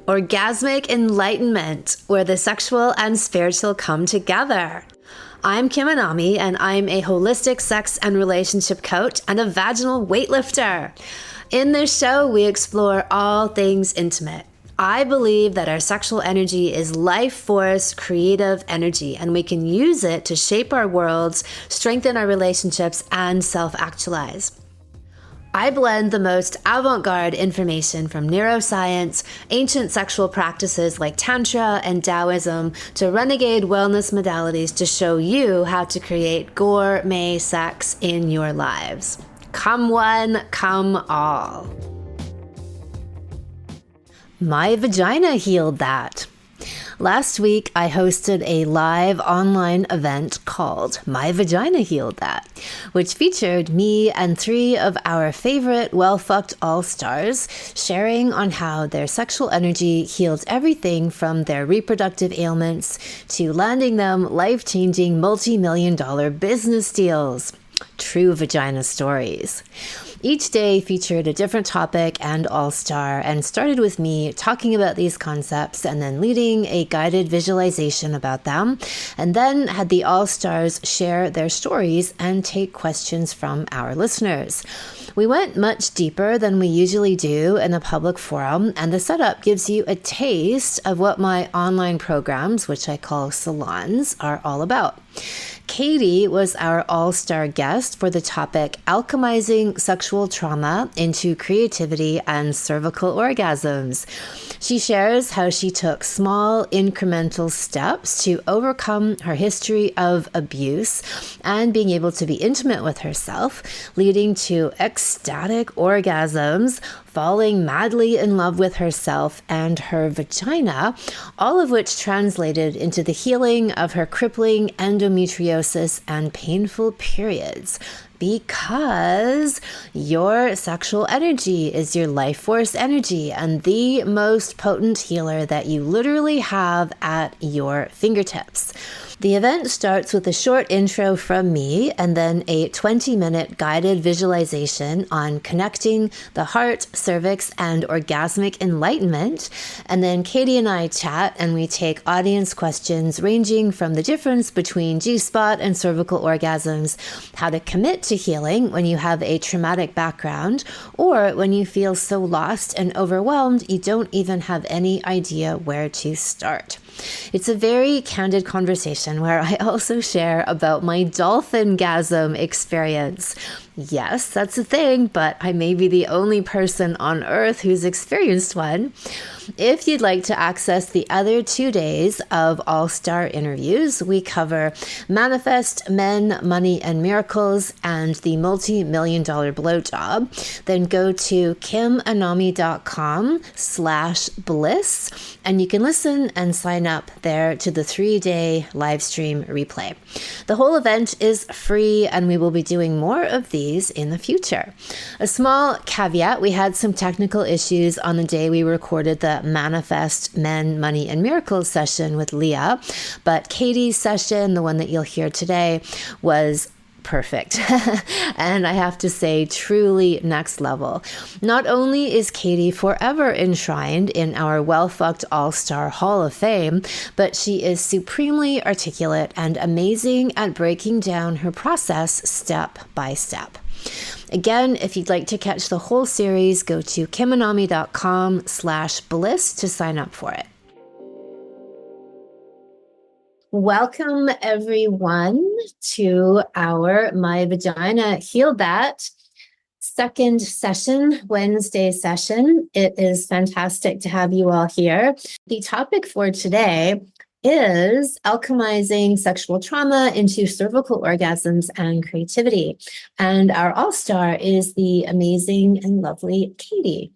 Orgasmic enlightenment, where the sexual and spiritual come together. I'm Kim Anami, and I'm a holistic sex and relationship coach and a vaginal weightlifter. In this show, we explore all things intimate. I believe that our sexual energy is life force, creative energy, and we can use it to shape our worlds, strengthen our relationships, and self-actualize. I blend the most avant-garde information from neuroscience, ancient sexual practices like Tantra and Taoism, to renegade wellness modalities to show you how to create gourmet sex in your lives. Come one, come all. My Vagina Healed That. Last week, I hosted a live online event called My Vagina Healed That, which featured me and 3 of our favorite well-fucked all-stars sharing on how their sexual energy healed everything from their reproductive ailments to landing them life-changing multi-million-dollar business deals. True vagina stories. Each day featured a different topic and all-star, and started with me talking about these concepts and then leading a guided visualization about them, and then had the all-stars share their stories and take questions from our listeners. We went much deeper than we usually do in a public forum, and the setup gives you a taste of what my online programs, which I call salons, are all about. Katie was our all-star guest for the topic Alchemizing Sexual Trauma into Creativity and Cervical Orgasms. She shares how she took small incremental steps to overcome her history of abuse and being able to be intimate with herself, leading to ecstatic orgasms, falling madly in love with herself and her vagina, all of which translated into the healing of her crippling endometriosis and painful periods. Because your sexual energy is your life force energy and the most potent healer that you literally have at your fingertips. The event starts with a short intro from me and then a 20-minute guided visualization on connecting the heart, cervix, and orgasmic enlightenment. And then Katie and I chat and we take audience questions ranging from the difference between G-spot and cervical orgasms, how to commit to healing when you have a traumatic background, or when you feel so lost and overwhelmed you don't even have any idea where to start. It's a very candid conversation where I also share about my dolphin-gasm experience. Yes, that's a thing, but I may be the only person on earth who's experienced one. If you'd like to access the other 2 days of all-star interviews, we cover Manifest, Men, Money, and Miracles, and the multi-million-dollar blowjob. Then go to kimanami.com/bliss, and you can listen and sign up there to the 3-day live stream replay. The whole event is free, and we will be doing more of these in the future. A small caveat, we had some technical issues on the day we recorded the Manifest, Men, Money, and Miracles session with Leah, but Katie's session, the one that you'll hear today, was perfect. And I have to say, truly next level. Not only is Katie forever enshrined in our well-fucked all-star Hall of Fame, but she is supremely articulate and amazing at breaking down her process step by step. Again, if you'd like to catch the whole series, go to kimanami.com/bliss to sign up for it. Welcome, everyone, to our My Vagina Healed That second session, Wednesday session. It is fantastic to have you all here. The topic for today is alchemizing sexual trauma into cervical orgasms and creativity. And our all-star is the amazing and lovely Katie.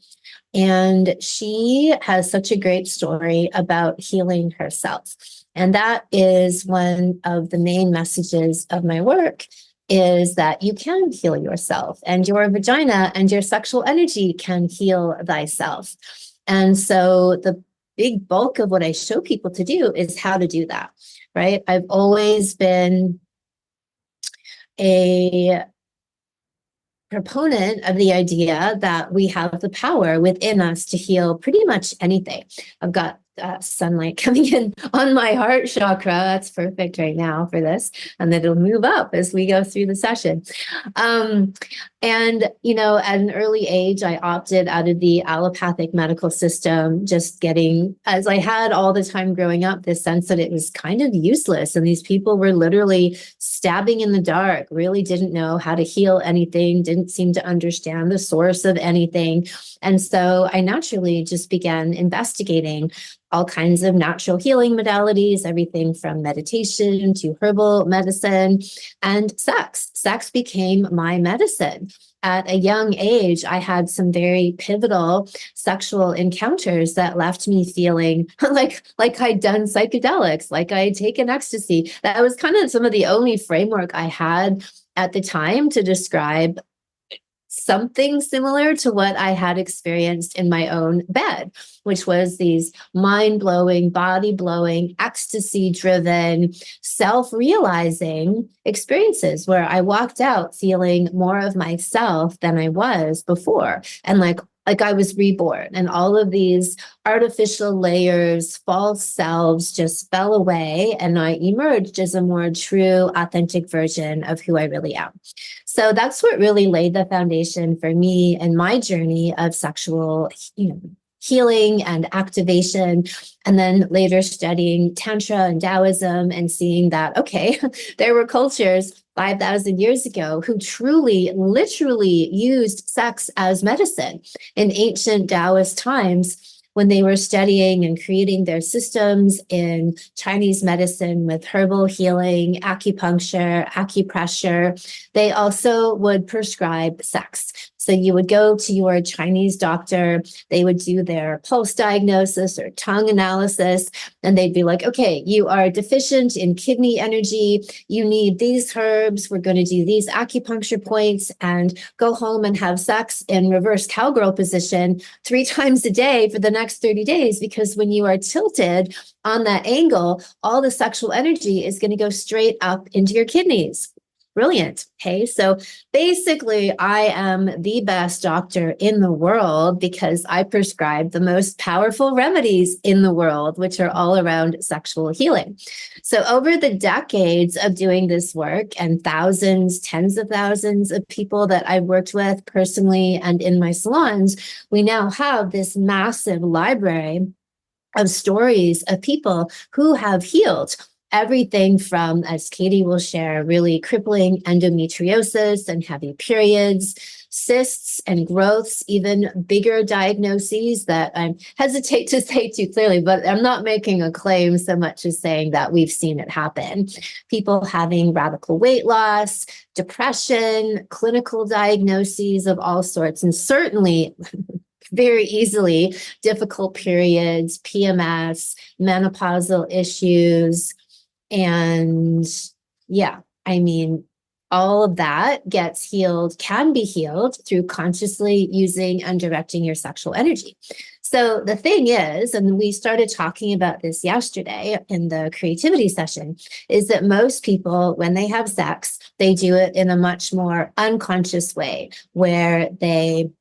And she has such a great story about healing herself. And that is one of the main messages of my work, is that you can heal yourself, and your vagina and your sexual energy can heal thyself. And so the big bulk of what I show people to do is how to do that, right? I've always been a proponent of the idea that we have the power within us to heal pretty much anything. I've got sunlight coming in on my heart chakra. That's perfect right now for this. And it'll move up as we go through the session. And, at an early age, I opted out of the allopathic medical system, just getting, as I had all the time growing up, this sense that it was kind of useless. And these people were literally stabbing in the dark, really didn't know how to heal anything, didn't seem to understand the source of anything. And so I naturally just began investigating all kinds of natural healing modalities, everything from meditation to herbal medicine and sex. Sex became my medicine. At a young age, I had some very pivotal sexual encounters that left me feeling like I'd done psychedelics, like I had taken ecstasy. That was kind of some of the only framework I had at the time to describe something similar to what I had experienced in my own bed, which was these mind-blowing, body-blowing, ecstasy-driven, self-realizing experiences where I walked out feeling more of myself than I was before. And like I was reborn, and all of these artificial layers, false selves just fell away, and I emerged as a more true, authentic version of who I really am. So that's what really laid the foundation for me and my journey of sexual, healing and activation, and then later studying Tantra and Taoism and seeing that, okay, there were cultures 5,000 years ago who truly, literally used sex as medicine. In ancient Taoist times, when they were studying and creating their systems in Chinese medicine with herbal healing, acupuncture, acupressure, they also would prescribe sex. So you would go to your Chinese doctor, they would do their pulse diagnosis or tongue analysis, and they'd be like, okay, you are deficient in kidney energy, you need these herbs, we're going to do these acupuncture points, and go home and have sex in reverse cowgirl position 3 times a day for the next 30 days, because when you are tilted on that angle, all the sexual energy is going to go straight up into your kidneys. Brilliant. Okay. So basically, I am the best doctor in the world because I prescribe the most powerful remedies in the world, which are all around sexual healing. So over the decades of doing this work and thousands, tens of thousands of people that I've worked with personally and in my salons, we now have this massive library of stories of people who have healed. Everything from, as Katie will share, really crippling endometriosis and heavy periods, cysts and growths, even bigger diagnoses that I hesitate to say too clearly, but I'm not making a claim so much as saying that we've seen it happen. People having radical weight loss, depression, clinical diagnoses of all sorts, and certainly very easily difficult periods, PMS, menopausal issues. And yeah, I mean, all of that gets healed, can be healed through consciously using and directing your sexual energy. So the thing is, and we started talking about this yesterday in the creativity session, is that most people, when they have sex, they do it in a much more unconscious way, where they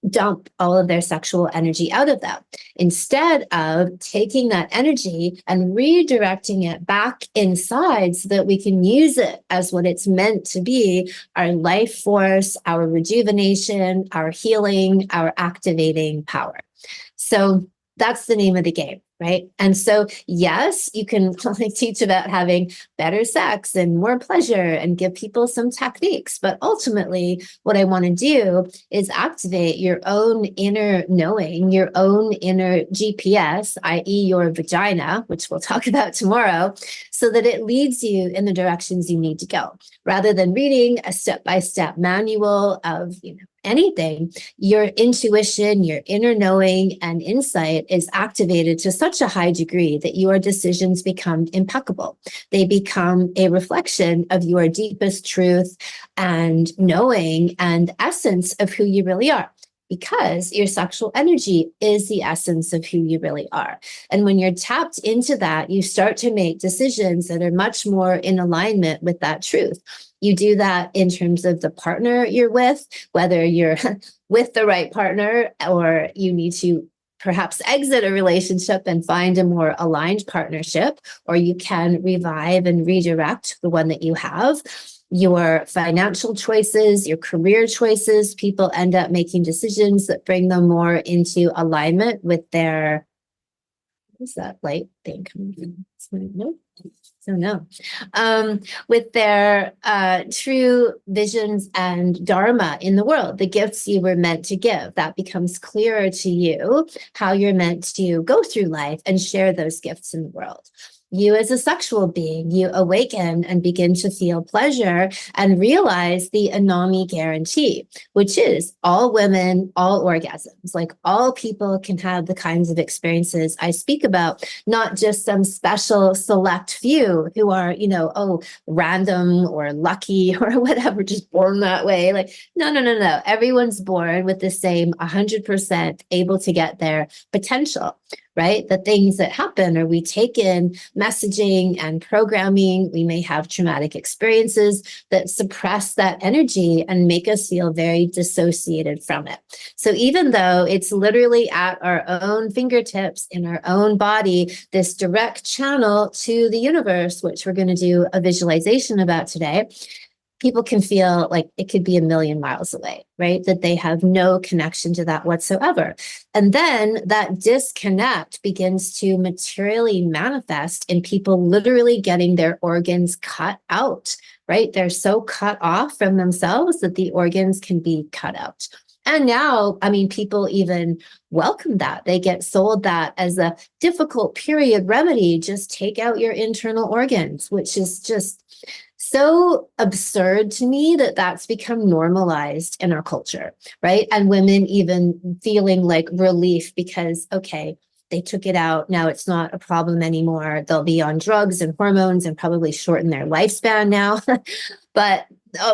dump all of their sexual energy out of them, instead of taking that energy and redirecting it back inside so that we can use it as what it's meant to be, our life force, our rejuvenation, our healing, our activating power. So that's the name of the game, right? And so, yes, you can teach about having better sex and more pleasure and give people some techniques. But ultimately, what I want to do is activate your own inner knowing, your own inner GPS, i.e. your vagina, which we'll talk about tomorrow, so that it leads you in the directions you need to go. Rather than reading a step-by-step manual of, anything, your intuition, your inner knowing and insight is activated to such a high degree that your decisions become impeccable. They become a reflection of your deepest truth and knowing and essence of who you really are, because your sexual energy is the essence of who you really are. And when you're tapped into that, you start to make decisions that are much more in alignment with that truth. You do that in terms of the partner you're with, whether you're with the right partner or you need to perhaps exit a relationship and find a more aligned partnership, or you can revive and redirect the one that you have. Your financial choices, your career choices, people end up making decisions that bring them more into alignment with their, what's that light thing coming from? No. So no, with their true visions and dharma in the world, the gifts you were meant to give, that becomes clearer to you how you're meant to go through life and share those gifts in the world. You as a sexual being, you awaken and begin to feel pleasure and realize the Anami guarantee, which is all women, all orgasms. Like all people can have the kinds of experiences I speak about, not just some special select few who are, random or lucky or whatever, just born that way. Like, no. Everyone's born with the same 100% able to get their potential. Right? The things that happen are we take in messaging and programming. We may have traumatic experiences that suppress that energy and make us feel very dissociated from it. So even though it's literally at our own fingertips in our own body, this direct channel to the universe, which we're going to do a visualization about today, people can feel like it could be a million miles away, right? That they have no connection to that whatsoever. And then that disconnect begins to materially manifest in people literally getting their organs cut out, right? They're so cut off from themselves that the organs can be cut out. And now, people even welcome that. They get sold that as a difficult period remedy. Just take out your internal organs, which is just so absurd to me that that's become normalized in our culture, right? And women even feeling like relief because, okay, they took it out. Now it's not a problem anymore. They'll be on drugs and hormones and probably shorten their lifespan now. But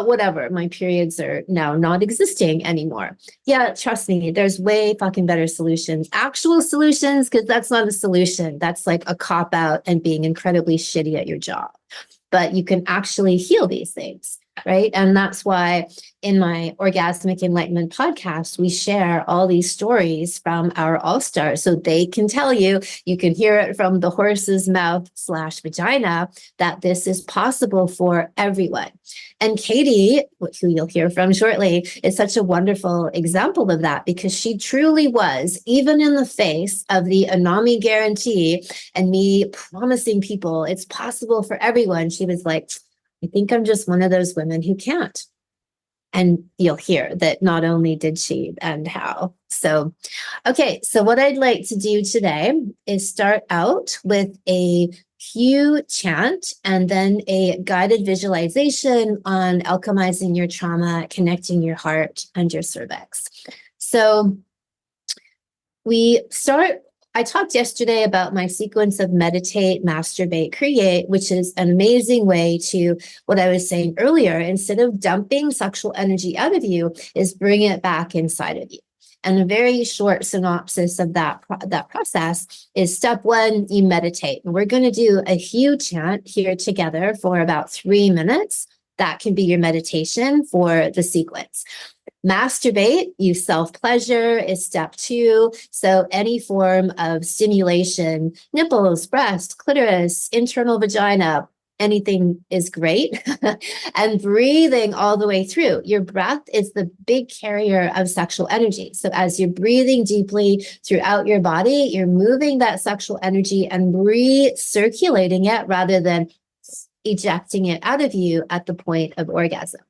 whatever, my periods are now not existing anymore. Yeah, trust me, there's way fucking better solutions, actual solutions, because that's not a solution. That's like a cop out and being incredibly shitty at your job. But you can actually heal these things, right? And that's why in my Orgasmic Enlightenment podcast, we share all these stories from our all-stars so they can tell you, you can hear it from the horse's mouth / vagina, that this is possible for everyone. And Katie, who you'll hear from shortly, is such a wonderful example of that because she truly was, even in the face of the Anami guarantee and me promising people it's possible for everyone, she was like, I think I'm just one of those women who can't. And you'll hear that not only did she and how. So, okay, so what I'd like to do today is start out with a cue chant and then a guided visualization on alchemizing your trauma, connecting your heart and your cervix. So I talked yesterday about my sequence of meditate, masturbate, create, which is an amazing way to, what I was saying earlier, instead of dumping sexual energy out of you, is bring it back inside of you. And a very short synopsis of that process is step 1, you meditate. And we're going to do a huge chant here together for about 3 minutes. That can be your meditation for the sequence. Masturbate, you self-pleasure is step 2. So any form of stimulation, nipples, breast, clitoris, internal vagina, anything is great. And breathing all the way through. Your breath is the big carrier of sexual energy. So as you're breathing deeply throughout your body, you're moving that sexual energy and recirculating it rather than ejecting it out of you at the point of orgasm.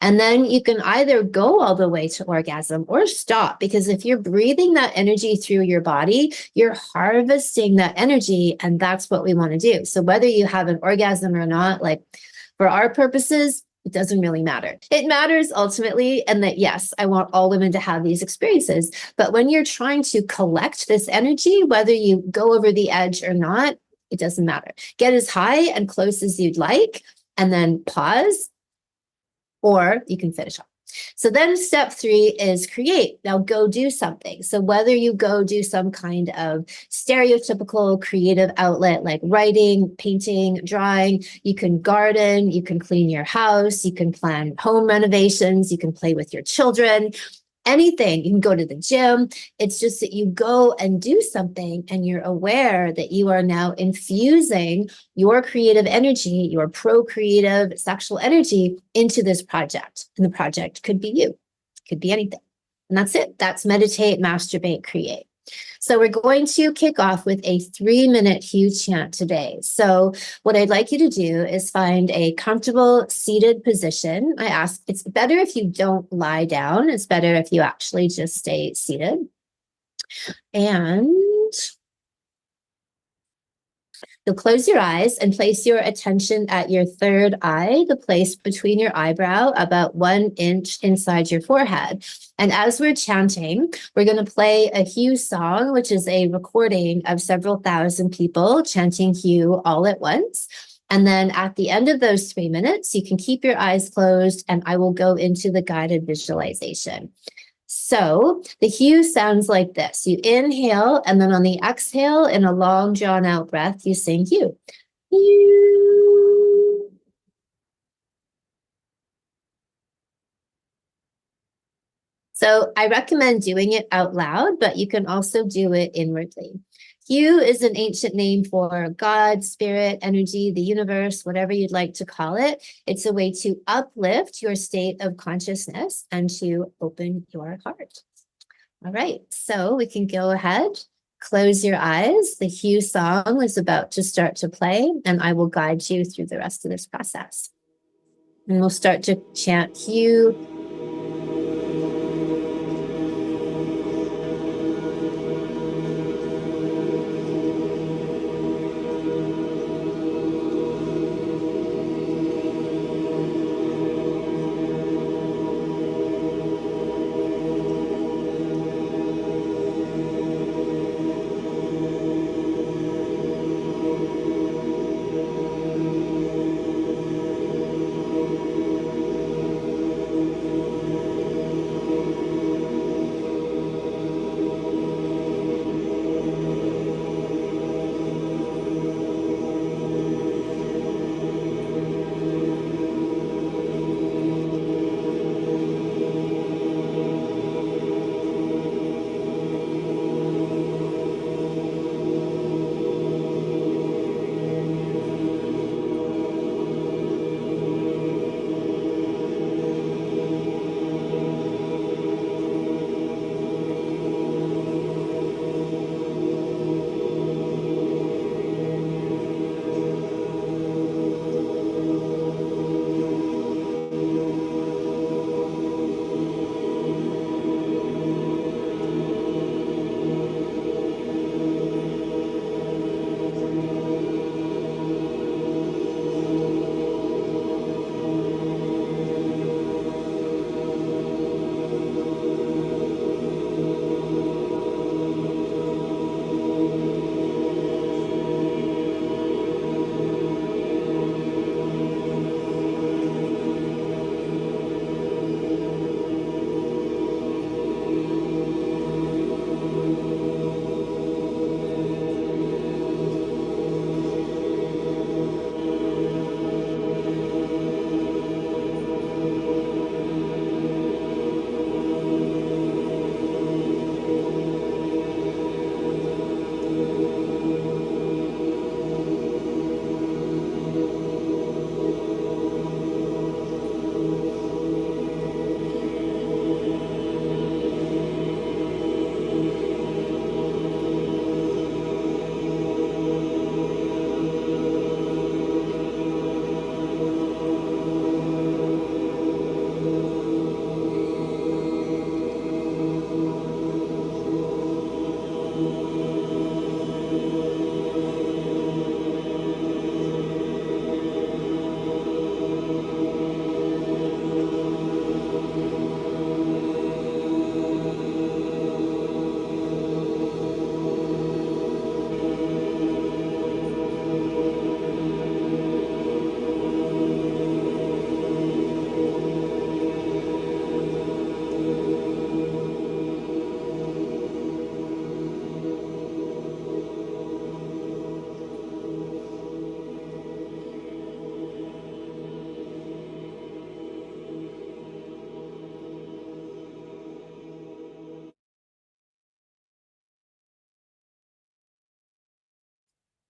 And then you can either go all the way to orgasm or stop, because if you're breathing that energy through your body, you're harvesting that energy, and that's what we want to do. So whether you have an orgasm or not, like for our purposes, it doesn't really matter. It matters ultimately, and that yes, I want all women to have these experiences. But when you're trying to collect this energy, whether you go over the edge or not, it doesn't matter. Get as high and close as you'd like, and then pause, or you can finish off. So then step 3 is create. Now go do something. So whether you go do some kind of stereotypical creative outlet like writing, painting, drawing, you can garden, you can clean your house, you can plan home renovations, you can play with your children, anything. You can go to the gym. It's just that you go and do something and you're aware that you are now infusing your creative energy, your procreative sexual energy into this project. And the project could be you, could be anything. And that's it. That's meditate, masturbate, create. So we're going to kick off with a 3-minute Hue chant today. So what I'd like you to do is find a comfortable seated position. I ask, it's better if you don't lie down. It's better if you actually just stay seated. And you'll close your eyes and place your attention at your third eye, the place between your eyebrow, about 1 inch inside your forehead. And as we're chanting, we're going to play a Hue song, which is a recording of several thousand people chanting Hue all at once. And then at the end of those 3 minutes, you can keep your eyes closed and I will go into the guided visualization. So the Hue sounds like this. You inhale, and then on the exhale, in a long drawn out breath, you sing Hue. Hue. So I recommend doing it out loud, but you can also do it inwardly. Hue is an ancient name for God, spirit, energy, the universe, whatever you'd like to call it. It's a way to uplift your state of consciousness and to open your heart. All right, so we can go ahead, close your eyes. The Hue song is about to start to play, and I will guide you through the rest of this process. And we'll start to chant Hue.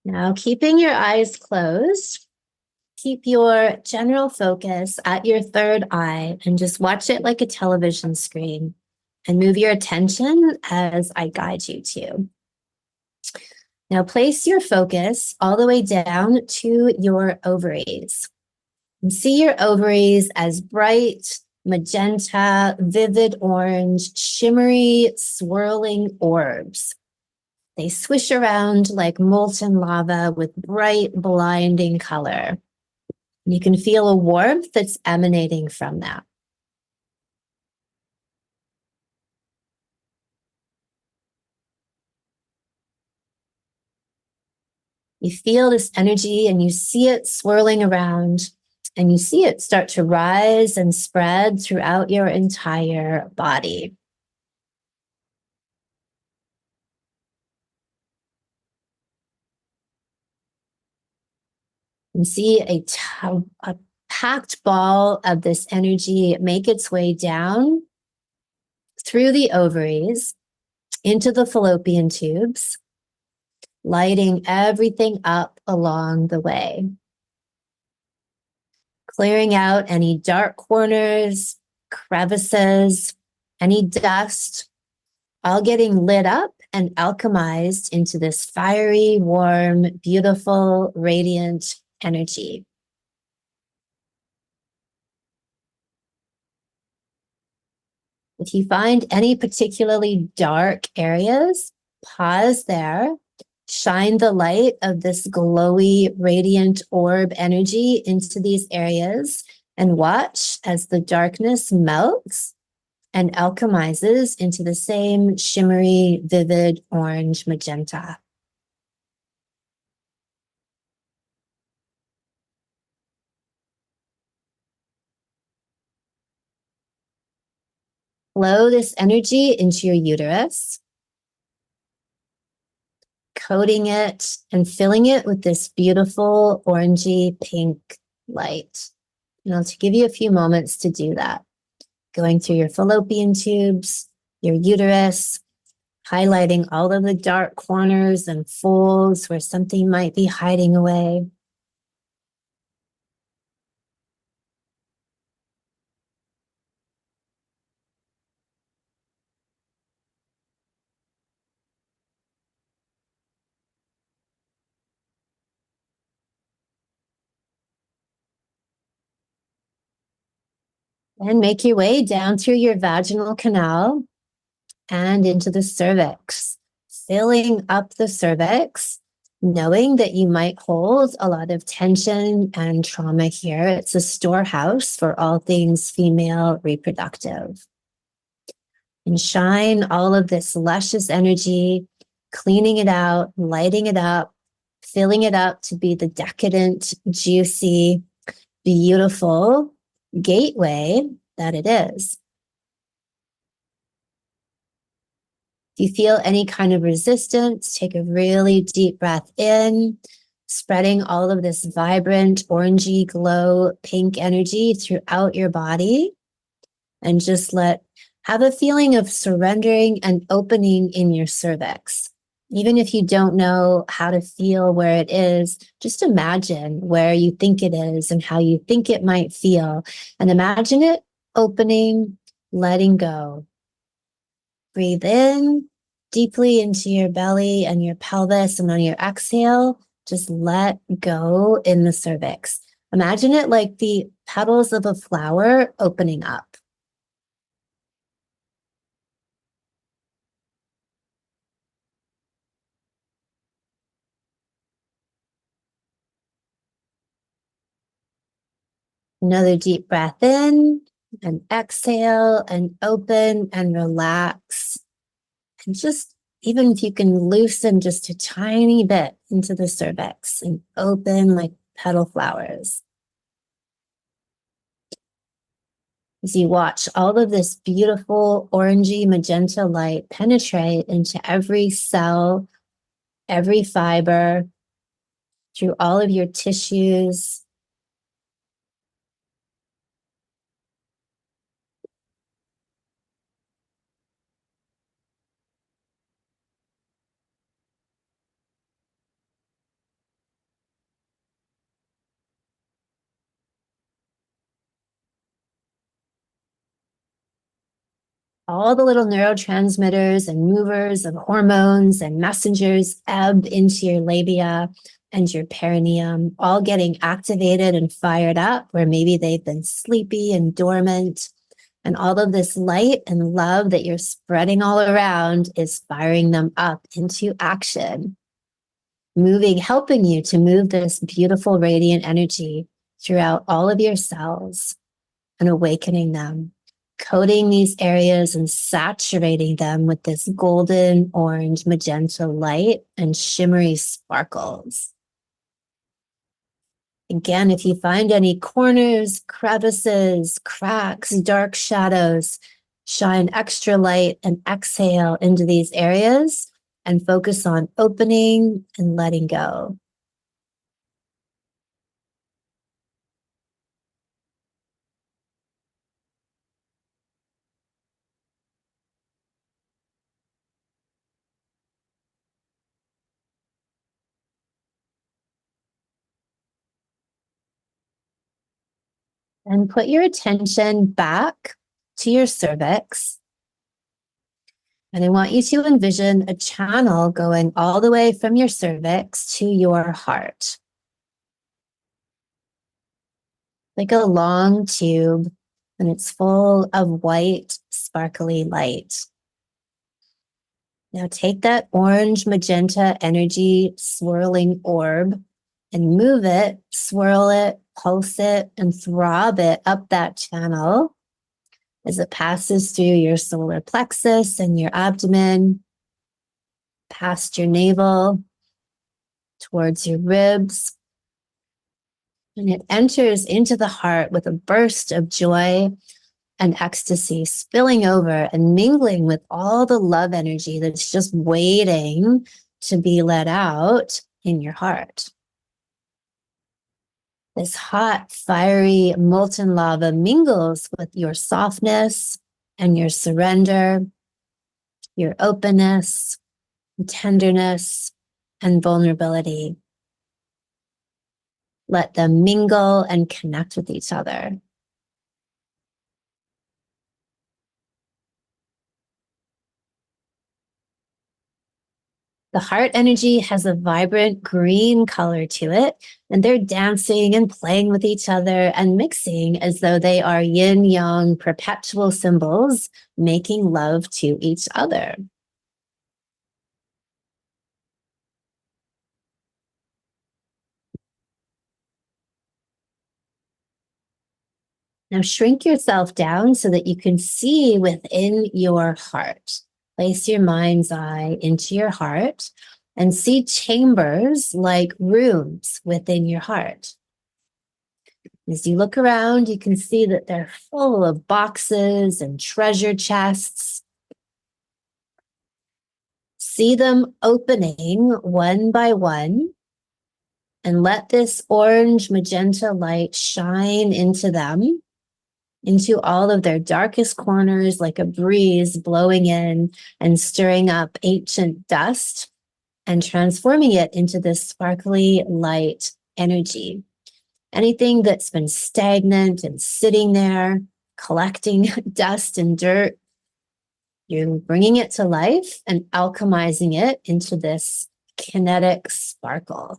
Now, keeping your eyes closed, keep your general focus at your third eye and just watch it like a television screen and move your attention as I guide you to. Now, place your focus all the way down to your ovaries. And see your ovaries as bright, magenta, vivid orange, shimmery, swirling orbs. They swish around like molten lava with bright, blinding color. You can feel a warmth that's emanating from that. You feel this energy and you see it swirling around and you see it start to rise and spread throughout your entire body. You see a packed ball of this energy make its way down through the ovaries into the fallopian tubes, lighting everything up along the way, clearing out any dark corners, crevices, any dust, all getting lit up and alchemized into this fiery, warm, beautiful, radiant energy. If you find any particularly dark areas, pause there, shine the light of this glowy, radiant orb energy into these areas, and watch as the darkness melts and alchemizes into the same shimmery, vivid orange magenta. Flow this energy into your uterus, coating it and filling it with this beautiful orangey pink light. And I'll give you a few moments to do that. Going through your fallopian tubes, your uterus, highlighting all of the dark corners and folds where something might be hiding away. And make your way down through your vaginal canal and into the cervix, filling up the cervix, knowing that you might hold a lot of tension and trauma here. It's a storehouse for all things female reproductive. And shine all of this luscious energy, cleaning it out, lighting it up, filling it up to be the decadent, juicy, beautiful gateway that it is. If you feel any kind of resistance, take a really deep breath in, spreading all of this vibrant, orangey glow, pink energy throughout your body, and just have a feeling of surrendering and opening in your cervix. Even if you don't know how to feel where it is, just imagine where you think it is and how you think it might feel, and imagine it opening, letting go. Breathe in deeply into your belly and your pelvis, and on your exhale, just let go in the cervix. Imagine it like the petals of a flower opening up. Another deep breath in and exhale and open and relax. And just even if you can loosen just a tiny bit into the cervix and open like petal flowers. As you watch all of this beautiful orangey magenta light penetrate into every cell, every fiber, through all of your tissues. all the little neurotransmitters and movers and hormones and messengers ebb into your labia and your perineum, all getting activated and fired up where maybe they've been sleepy and dormant. And all of this light and love that you're spreading all around is firing them up into action, moving, helping you to move this beautiful radiant energy throughout all of your cells and awakening them, coating these areas and saturating them with this golden, orange, magenta light and shimmery sparkles. Again, if you find any corners, crevices, cracks, dark shadows, shine extra light and exhale into these areas and focus on opening and letting go. And put your attention back to your cervix. And I want you to envision a channel going all the way from your cervix to your heart. Like a long tube, and it's full of white, sparkly light. Now take that orange, magenta energy swirling orb and move it, swirl it, pulse it, and throb it up that channel as it passes through your solar plexus and your abdomen, past your navel, towards your ribs. And it enters into the heart with a burst of joy and ecstasy, spilling over and mingling with all the love energy that's just waiting to be let out in your heart. This hot, fiery, molten lava mingles with your softness and your surrender, your openness, tenderness, and vulnerability. Let them mingle and connect with each other. The heart energy has a vibrant green color to it, and they're dancing and playing with each other and mixing as though they are yin-yang perpetual symbols, making love to each other. Now shrink yourself down so that you can see within your heart. Place your mind's eye into your heart and see chambers like rooms within your heart. As you look around, you can see that they're full of boxes and treasure chests. See them opening one by one and let this orange magenta light shine into them, into all of their darkest corners, like a breeze blowing in and stirring up ancient dust and transforming it into this sparkly light energy. Anything that's been stagnant and sitting there, collecting dust and dirt, you're bringing it to life and alchemizing it into this kinetic sparkle.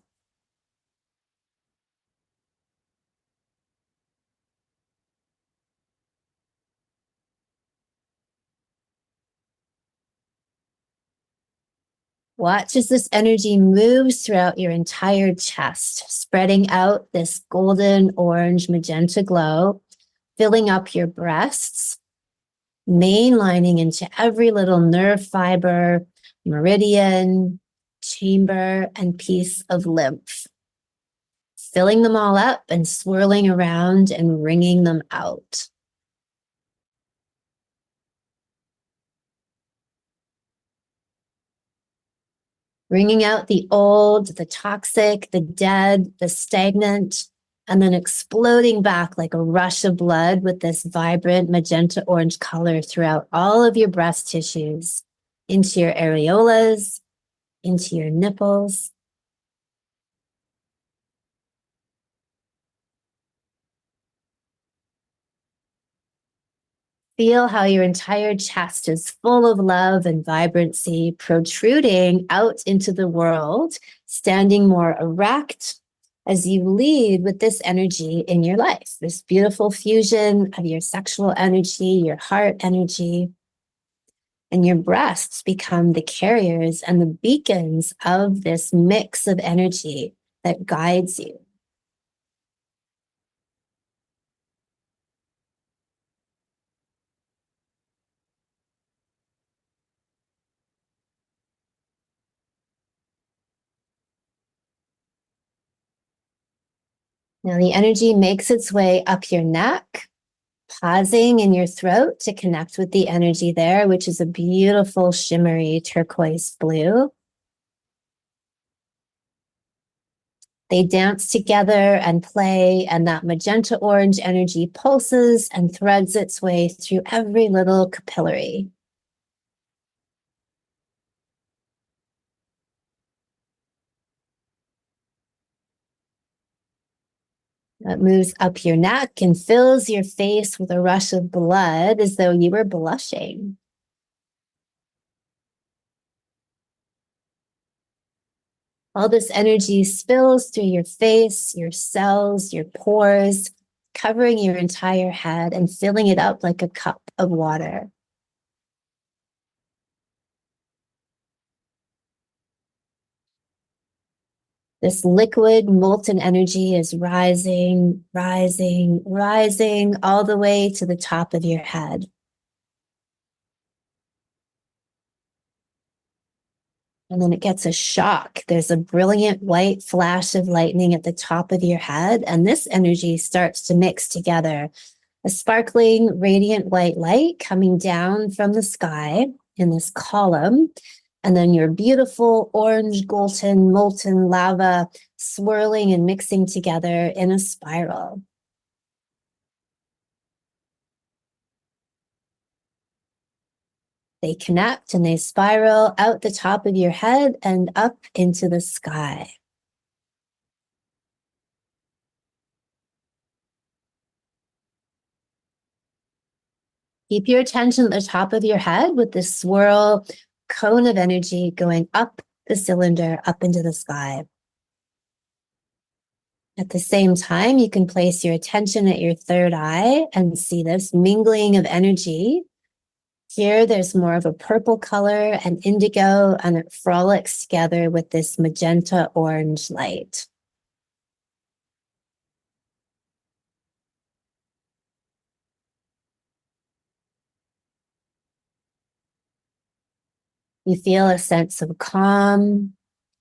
Watch as this energy moves throughout your entire chest, spreading out this golden, orange, magenta glow, filling up your breasts, mainlining into every little nerve fiber, meridian, chamber, and piece of lymph, filling them all up and swirling around and wringing them out. Bringing out the old, the toxic, the dead, the stagnant, and then exploding back like a rush of blood with this vibrant magenta orange color throughout all of your breast tissues, into your areolas, into your nipples. Feel how your entire chest is full of love and vibrancy, protruding out into the world, standing more erect as you lead with this energy in your life, this beautiful fusion of your sexual energy, your heart energy, and your breasts become the carriers and the beacons of this mix of energy that guides you. Now, the energy makes its way up your neck, pausing in your throat to connect with the energy there, which is a beautiful, shimmery turquoise blue. They dance together and play, and that magenta orange energy pulses and threads its way through every little capillary. It moves up your neck and fills your face with a rush of blood as though you were blushing. All this energy spills through your face, your cells, your pores, covering your entire head and filling it up like a cup of water. This liquid molten energy is rising, rising, rising all the way to the top of your head. And then it gets a shock. There's a brilliant white flash of lightning at the top of your head, and this energy starts to mix together. A sparkling, radiant white light coming down from the sky in this column, and then your beautiful orange, golden, molten lava swirling and mixing together in a spiral. They connect and they spiral out the top of your head and up into the sky. Keep your attention at the top of your head with this swirl cone of energy going up the cylinder, up into the sky. At the same time, you can place your attention at your third eye and see this mingling of energy. Here, there's more of a purple color and indigo, and it frolics together with this magenta orange light. You feel a sense of calm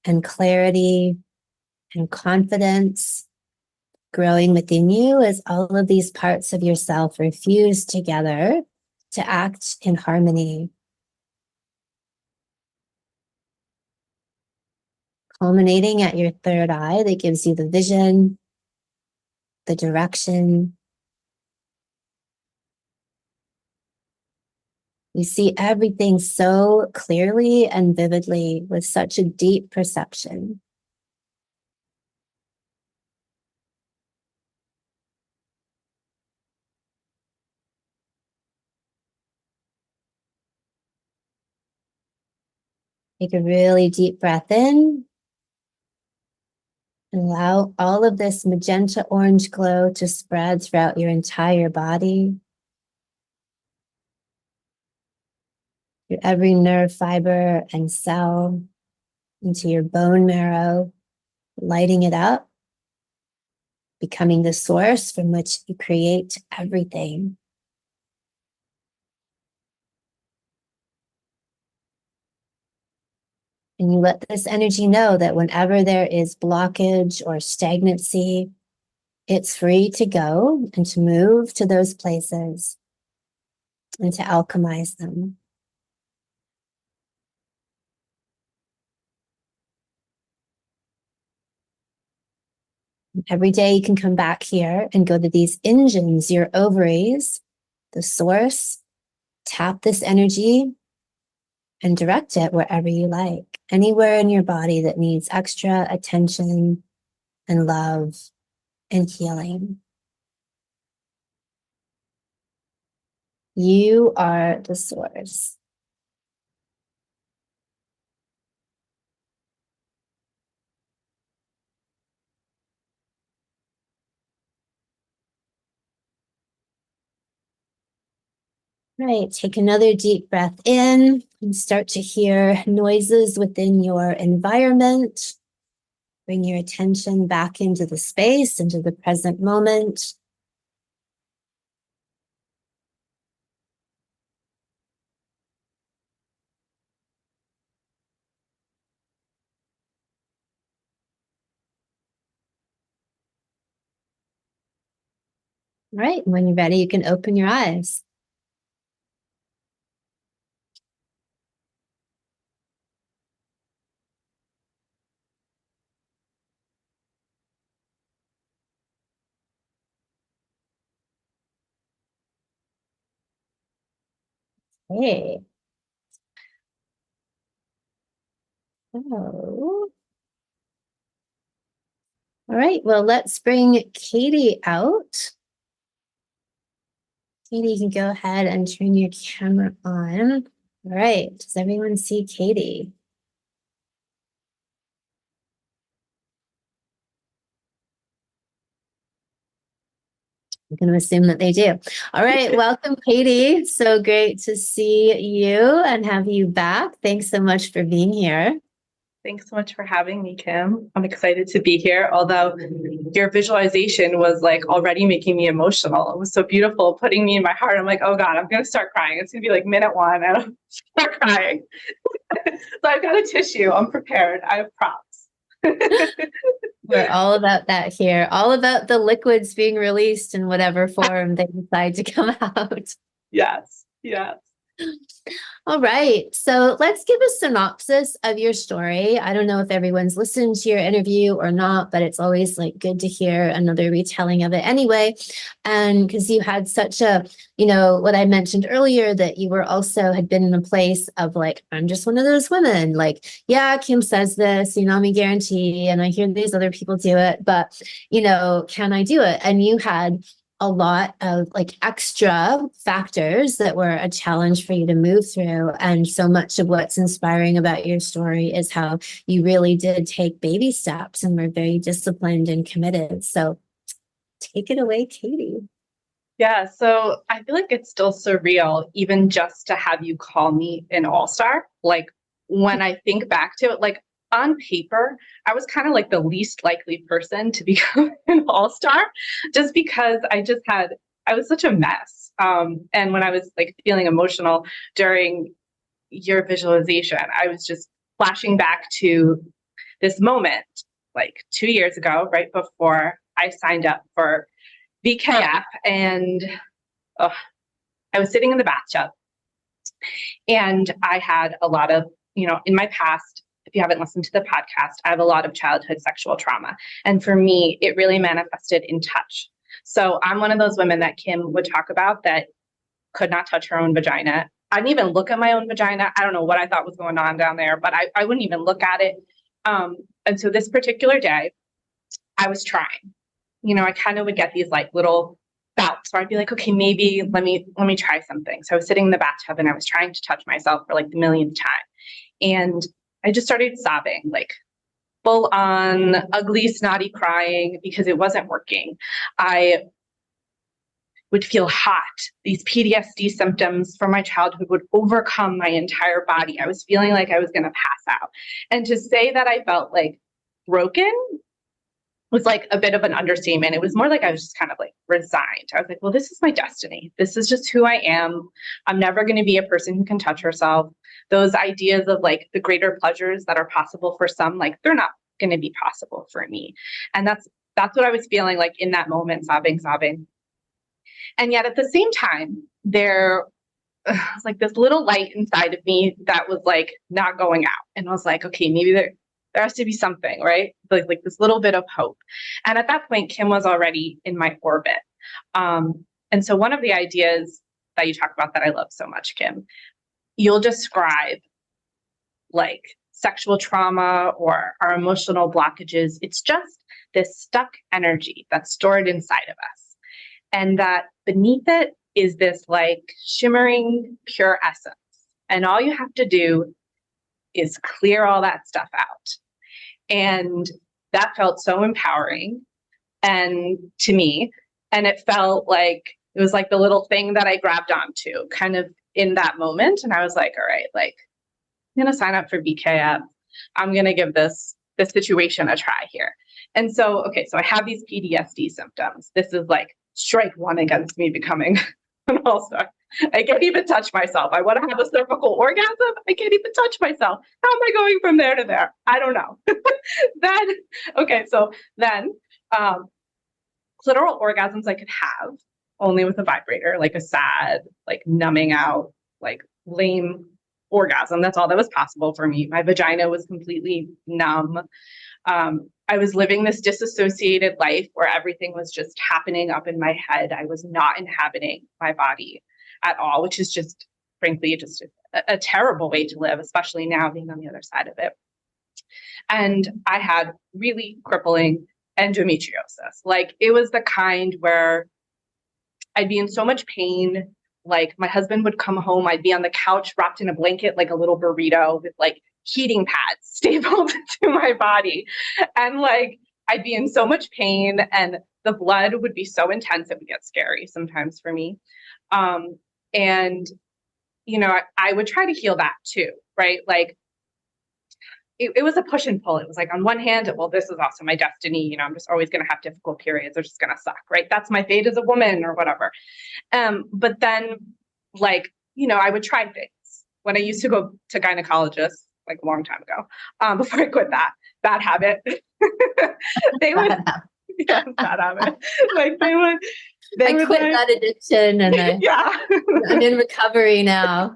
and clarity and confidence growing within you as all of these parts of yourself are fused together to act in harmony. Culminating at your third eye that gives you the vision, the direction. You see everything so clearly and vividly with such a deep perception. Take a really deep breath in. Allow all of this magenta orange glow to spread throughout your entire body, through every nerve fiber and cell, into your bone marrow, lighting it up, becoming the source from which you create everything. And you let this energy know that whenever there is blockage or stagnancy, it's free to go and to move to those places and to alchemize them. Every day you can come back here and go to these engines, your ovaries, the source, tap this energy and direct it wherever you like, anywhere in your body that needs extra attention and love and healing. You are the source. Right, take another deep breath in and start to hear noises within your environment. Bring your attention back into the space, into the present moment. All right, when you're ready, you can open your eyes. Hey. Oh. All right, well, let's bring Katie out. Katie, you can go ahead and turn your camera on. All right, does everyone see Katie? I'm going to assume that they do. All right, welcome, Katie. So great to see you and have you back. Thanks so much for being here. Thanks so much for having me, Kim. I'm excited to be here, although your visualization was like already making me emotional. It was so beautiful, putting me in my heart. I'm like, oh God, I'm going to start crying. It's going to be like minute one and I'll start crying. So I've got a tissue. I'm prepared. I have props. We're all about that here, all about the liquids being released in whatever form they decide to come out. Yes, yes. All right. So let's give a synopsis of your story. I don't know if everyone's listened to your interview or not, but it's always like good to hear another retelling of it anyway. And because you had such a, what I mentioned earlier, that you were also had been in a place of like, I'm just one of those women. Like, yeah, Kim says this, I'm a guarantee, and I hear these other people do it, but, can I do it? And you had a lot of like extra factors that were a challenge for you to move through. And so much of what's inspiring about your story is how you really did take baby steps and were very disciplined and committed. So take it away, Katie. Yeah, so I feel like it's still surreal, even just to have you call me an all-star. Like when I think back to it, like on paper, I was kind of like the least likely person to become an all-star, just because I was such a mess. And when I was like feeling emotional during your visualization, I was just flashing back to this moment, like 2 years ago, right before I signed up for VKF, and I was sitting in the bathtub, and I had a lot of, in my past, if you haven't listened to the podcast, I have a lot of childhood sexual trauma. And for me, it really manifested in touch. So I'm one of those women that Kim would talk about that could not touch her own vagina. I didn't even look at my own vagina. I don't know what I thought was going on down there, but I wouldn't even look at it. And so this particular day, I was trying. I kind of would get these like little bouts where I'd be like, okay, maybe let me try something. So I was sitting in the bathtub and I was trying to touch myself for like the millionth time. And I just started sobbing, like full on ugly, snotty crying because it wasn't working. I would feel hot. These PTSD symptoms from my childhood would overcome my entire body. I was feeling like I was going to pass out. And to say that I felt like broken was like a bit of an understatement. It was more like I was just kind of like resigned. I was like, well, this is my destiny. This is just who I am. I'm never going to be a person who can touch herself. Those ideas of like the greater pleasures that are possible for some, like they're not going to be possible for me. And that's what I was feeling like in that moment, sobbing. And yet at the same time, there was like this little light inside of me that was like not going out. And I was like, okay, maybe there has to be something, right? Like this little bit of hope. And at that point, Kim was already in my orbit. And so one of the ideas that you talk about that I love so much, Kim, you'll describe like sexual trauma or our emotional blockages. It's just this stuck energy that's stored inside of us. And that beneath it is this like shimmering pure essence. And all you have to do is clear all that stuff out. And that felt so empowering and to me. And it felt like it was like the little thing that I grabbed onto kind of in that moment. And I was like, all right, like I'm going to sign up for BKF. I'm going to give this situation a try here. And so, okay, so I have these PTSD symptoms. This is like strike one against me becoming an all-star. I can't even touch myself. I want to have a cervical orgasm. I can't even touch myself. How am I going from there to there? I don't know. Then clitoral orgasms I could have only with a vibrator, like a sad, like numbing out, like lame orgasm. That's all that was possible for me. My vagina was completely numb. I was living this disassociated life where everything was just happening up in my head. I was not inhabiting my body at all, which is just, frankly, just a terrible way to live, especially now being on the other side of it. And I had really crippling endometriosis. Like it was the kind where I'd be in so much pain. Like my husband would come home, I'd be on the couch wrapped in a blanket like a little burrito with like heating pads stapled to my body. And like I'd be in so much pain and the blood would be so intense it would get scary sometimes for me. And you know, I would try to heal that too, right? Like it was a push and pull. It was like on one hand, well, this is also my destiny. You know, I'm just always going to have difficult periods. They're just going to suck, right? That's my fate as a woman or whatever. But then like, you know, I would try things. When I used to go to gynecologists, like a long time ago, before I quit that bad habit, they would, yeah, bad habit. Like they would quit like, that addiction and I'm in recovery now.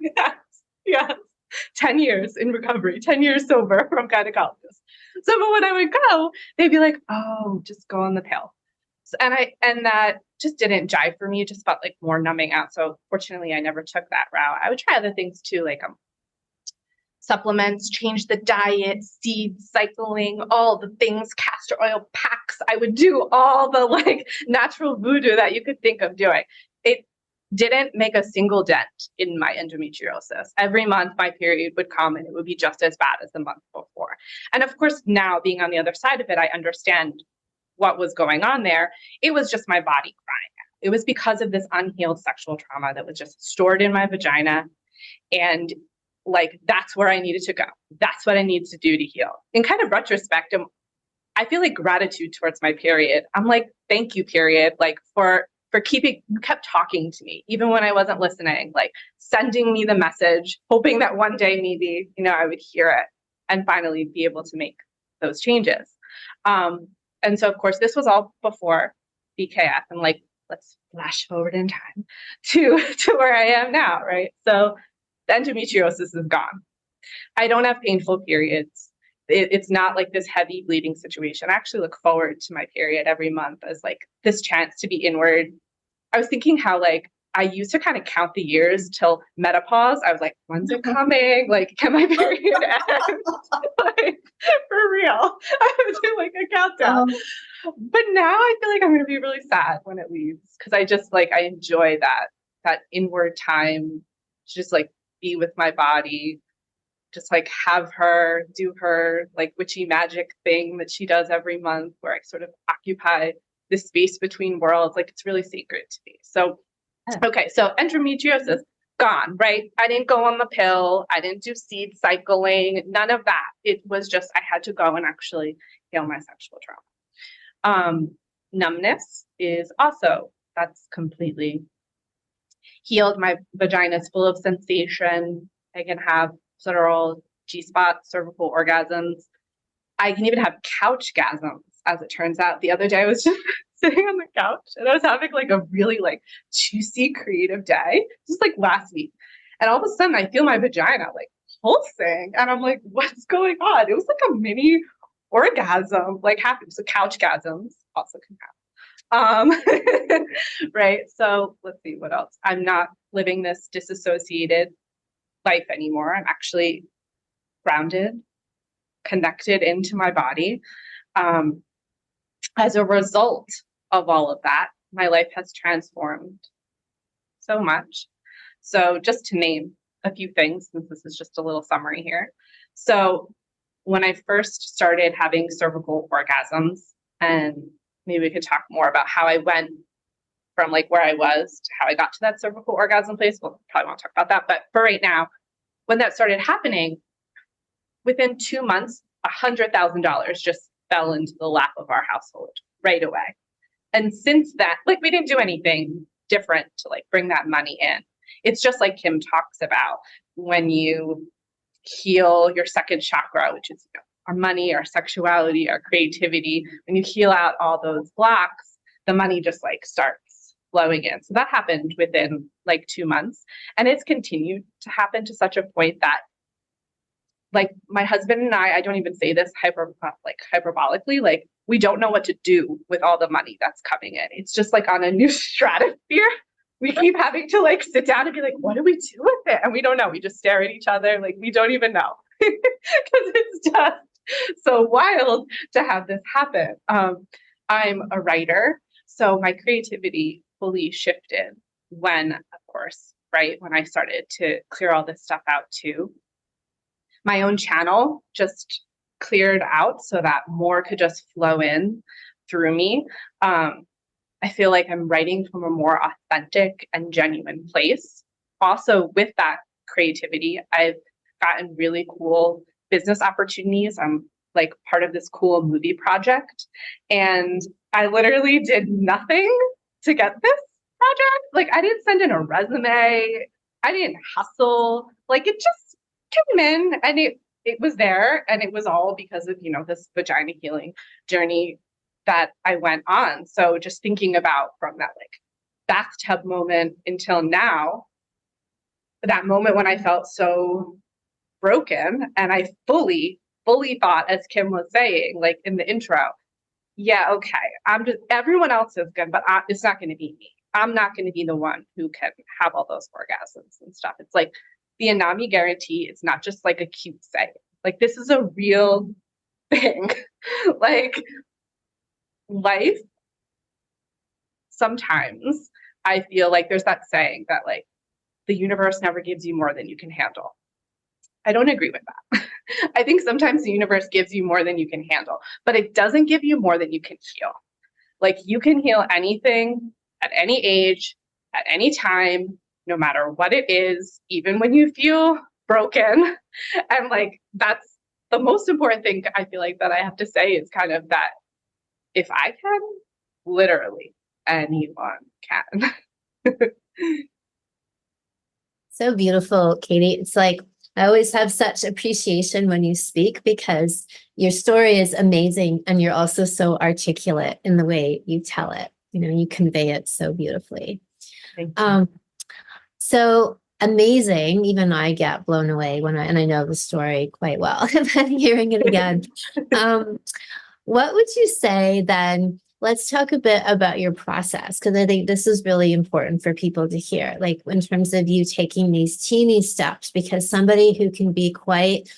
Yes. 10 years in recovery, 10 years sober from gynecologists. So, but when I would go, they'd be like, oh, just go on the pill. So, and that just didn't jive for me. It just felt like more numbing out. So fortunately, I never took that route. I would try other things too, like supplements, change the diet, seed cycling, all the things, castor oil packs. I would do all the like natural voodoo that you could think of doing. It didn't make a single dent in my endometriosis. Every month my period would come and it would be just as bad as the month before. And of course, now being on the other side of it, I understand what was going on there. It was just my body crying out. It was because of this unhealed sexual trauma that was just stored in my vagina. And like, that's where I needed to go. That's what I need to do to heal. In kind of retrospect, I feel like gratitude towards my period. I'm like, thank you, period. Like for keeping, you kept talking to me, even when I wasn't listening, like sending me the message, hoping that one day maybe, you know, I would hear it and finally be able to make those changes. And so, of course, this was all before BKF, and like, let's flash forward in time to where I am now, right? So the endometriosis is gone. I don't have painful periods. It's not like this heavy bleeding situation. I actually look forward to my period every month as like this chance to be inward. I was thinking how like I used to kind of count the years till menopause. I was like, when's it coming? Like, can my period end? Like, for real. I would do like a countdown. But now I feel like I'm going to be really sad when it leaves because I just like, I enjoy that inward time to just like be with my body, just like have her do her like witchy magic thing that she does every month where I sort of occupy this space between worlds. Like it's really sacred to me. So, okay. So endometriosis gone, right? I didn't go on the pill. I didn't do seed cycling, none of that. It was just, I had to go and actually heal my sexual trauma. Numbness is also, that's completely healed. My vagina is full of sensation. I can have clitoral, G-spot, cervical orgasms. I can even have couch-gasms, as it turns out. The other day I was just sitting on the couch and I was having like a really like juicy creative day, just like last week. And all of a sudden I feel my vagina like pulsing and I'm like, what's going on? It was like a mini orgasm, like happened. So couch-gasms also can happen. Right. So let's see what else. I'm not living this disassociated life anymore. I'm actually grounded, connected into my body. As a result of all of that, my life has transformed so much. So just to name a few things, since this is just a little summary here. So when I first started having cervical orgasms, and maybe we could talk more about how I went from like where I was to how I got to that cervical orgasm place. We'll probably won't talk about that. But for right now, when that started happening, within 2 months, $100,000 just fell into the lap of our household right away. And since that, like we didn't do anything different to like bring that money in. It's just like Kim talks about when you heal your second chakra, which is our money, our sexuality, our creativity. When you heal out all those blocks, the money just like starts flowing in. So that happened within like 2 months. And it's continued to happen to such a point that like my husband and I don't even say this hyperbolically, like we don't know what to do with all the money that's coming in. It's just like on a new stratosphere. We keep having to like sit down and be like, what do we do with it? And we don't know. We just stare at each other like we don't even know because it's just so wild to have this happen. I'm a writer, so my creativity fully shifted when, of course, right, when I started to clear all this stuff out too. My own channel just cleared out so that more could just flow in through me. I feel like I'm writing from a more authentic and genuine place. Also, with that creativity, I've gotten really cool business opportunities. I'm like part of this cool movie project. And I literally did nothing to get this project. Like, I didn't send in a resume. I didn't hustle. Like, it just came in and it was there. And it was all because of, this vagina healing journey that I went on. So just thinking about from that like bathtub moment until now, that moment when I felt so broken and I fully thought, as Kim was saying, like in the intro, yeah, okay, everyone else is good, but it's not going to be me. I'm not going to be the one who can have all those orgasms and stuff. It's like the Anami guarantee. It's not just like a cute saying. Like this is a real thing. Like life, sometimes I feel like there's that saying that like the universe never gives you more than you can handle. I don't agree with that. I think sometimes the universe gives you more than you can handle, but it doesn't give you more than you can heal. Like you can heal anything at any age, at any time, no matter what it is, even when you feel broken. And like that's the most important thing I feel like that I have to say is kind of that if I can, literally anyone can. So beautiful, Katie. It's like I always have such appreciation when you speak because your story is amazing and you're also so articulate in the way you tell it. You convey it so beautifully. Thank you. So amazing. Even I get blown away and I know the story quite well, but hearing it again. What would you say then? Let's talk a bit about your process, because I think this is really important for people to hear, like in terms of you taking these teeny steps, because somebody who can be quite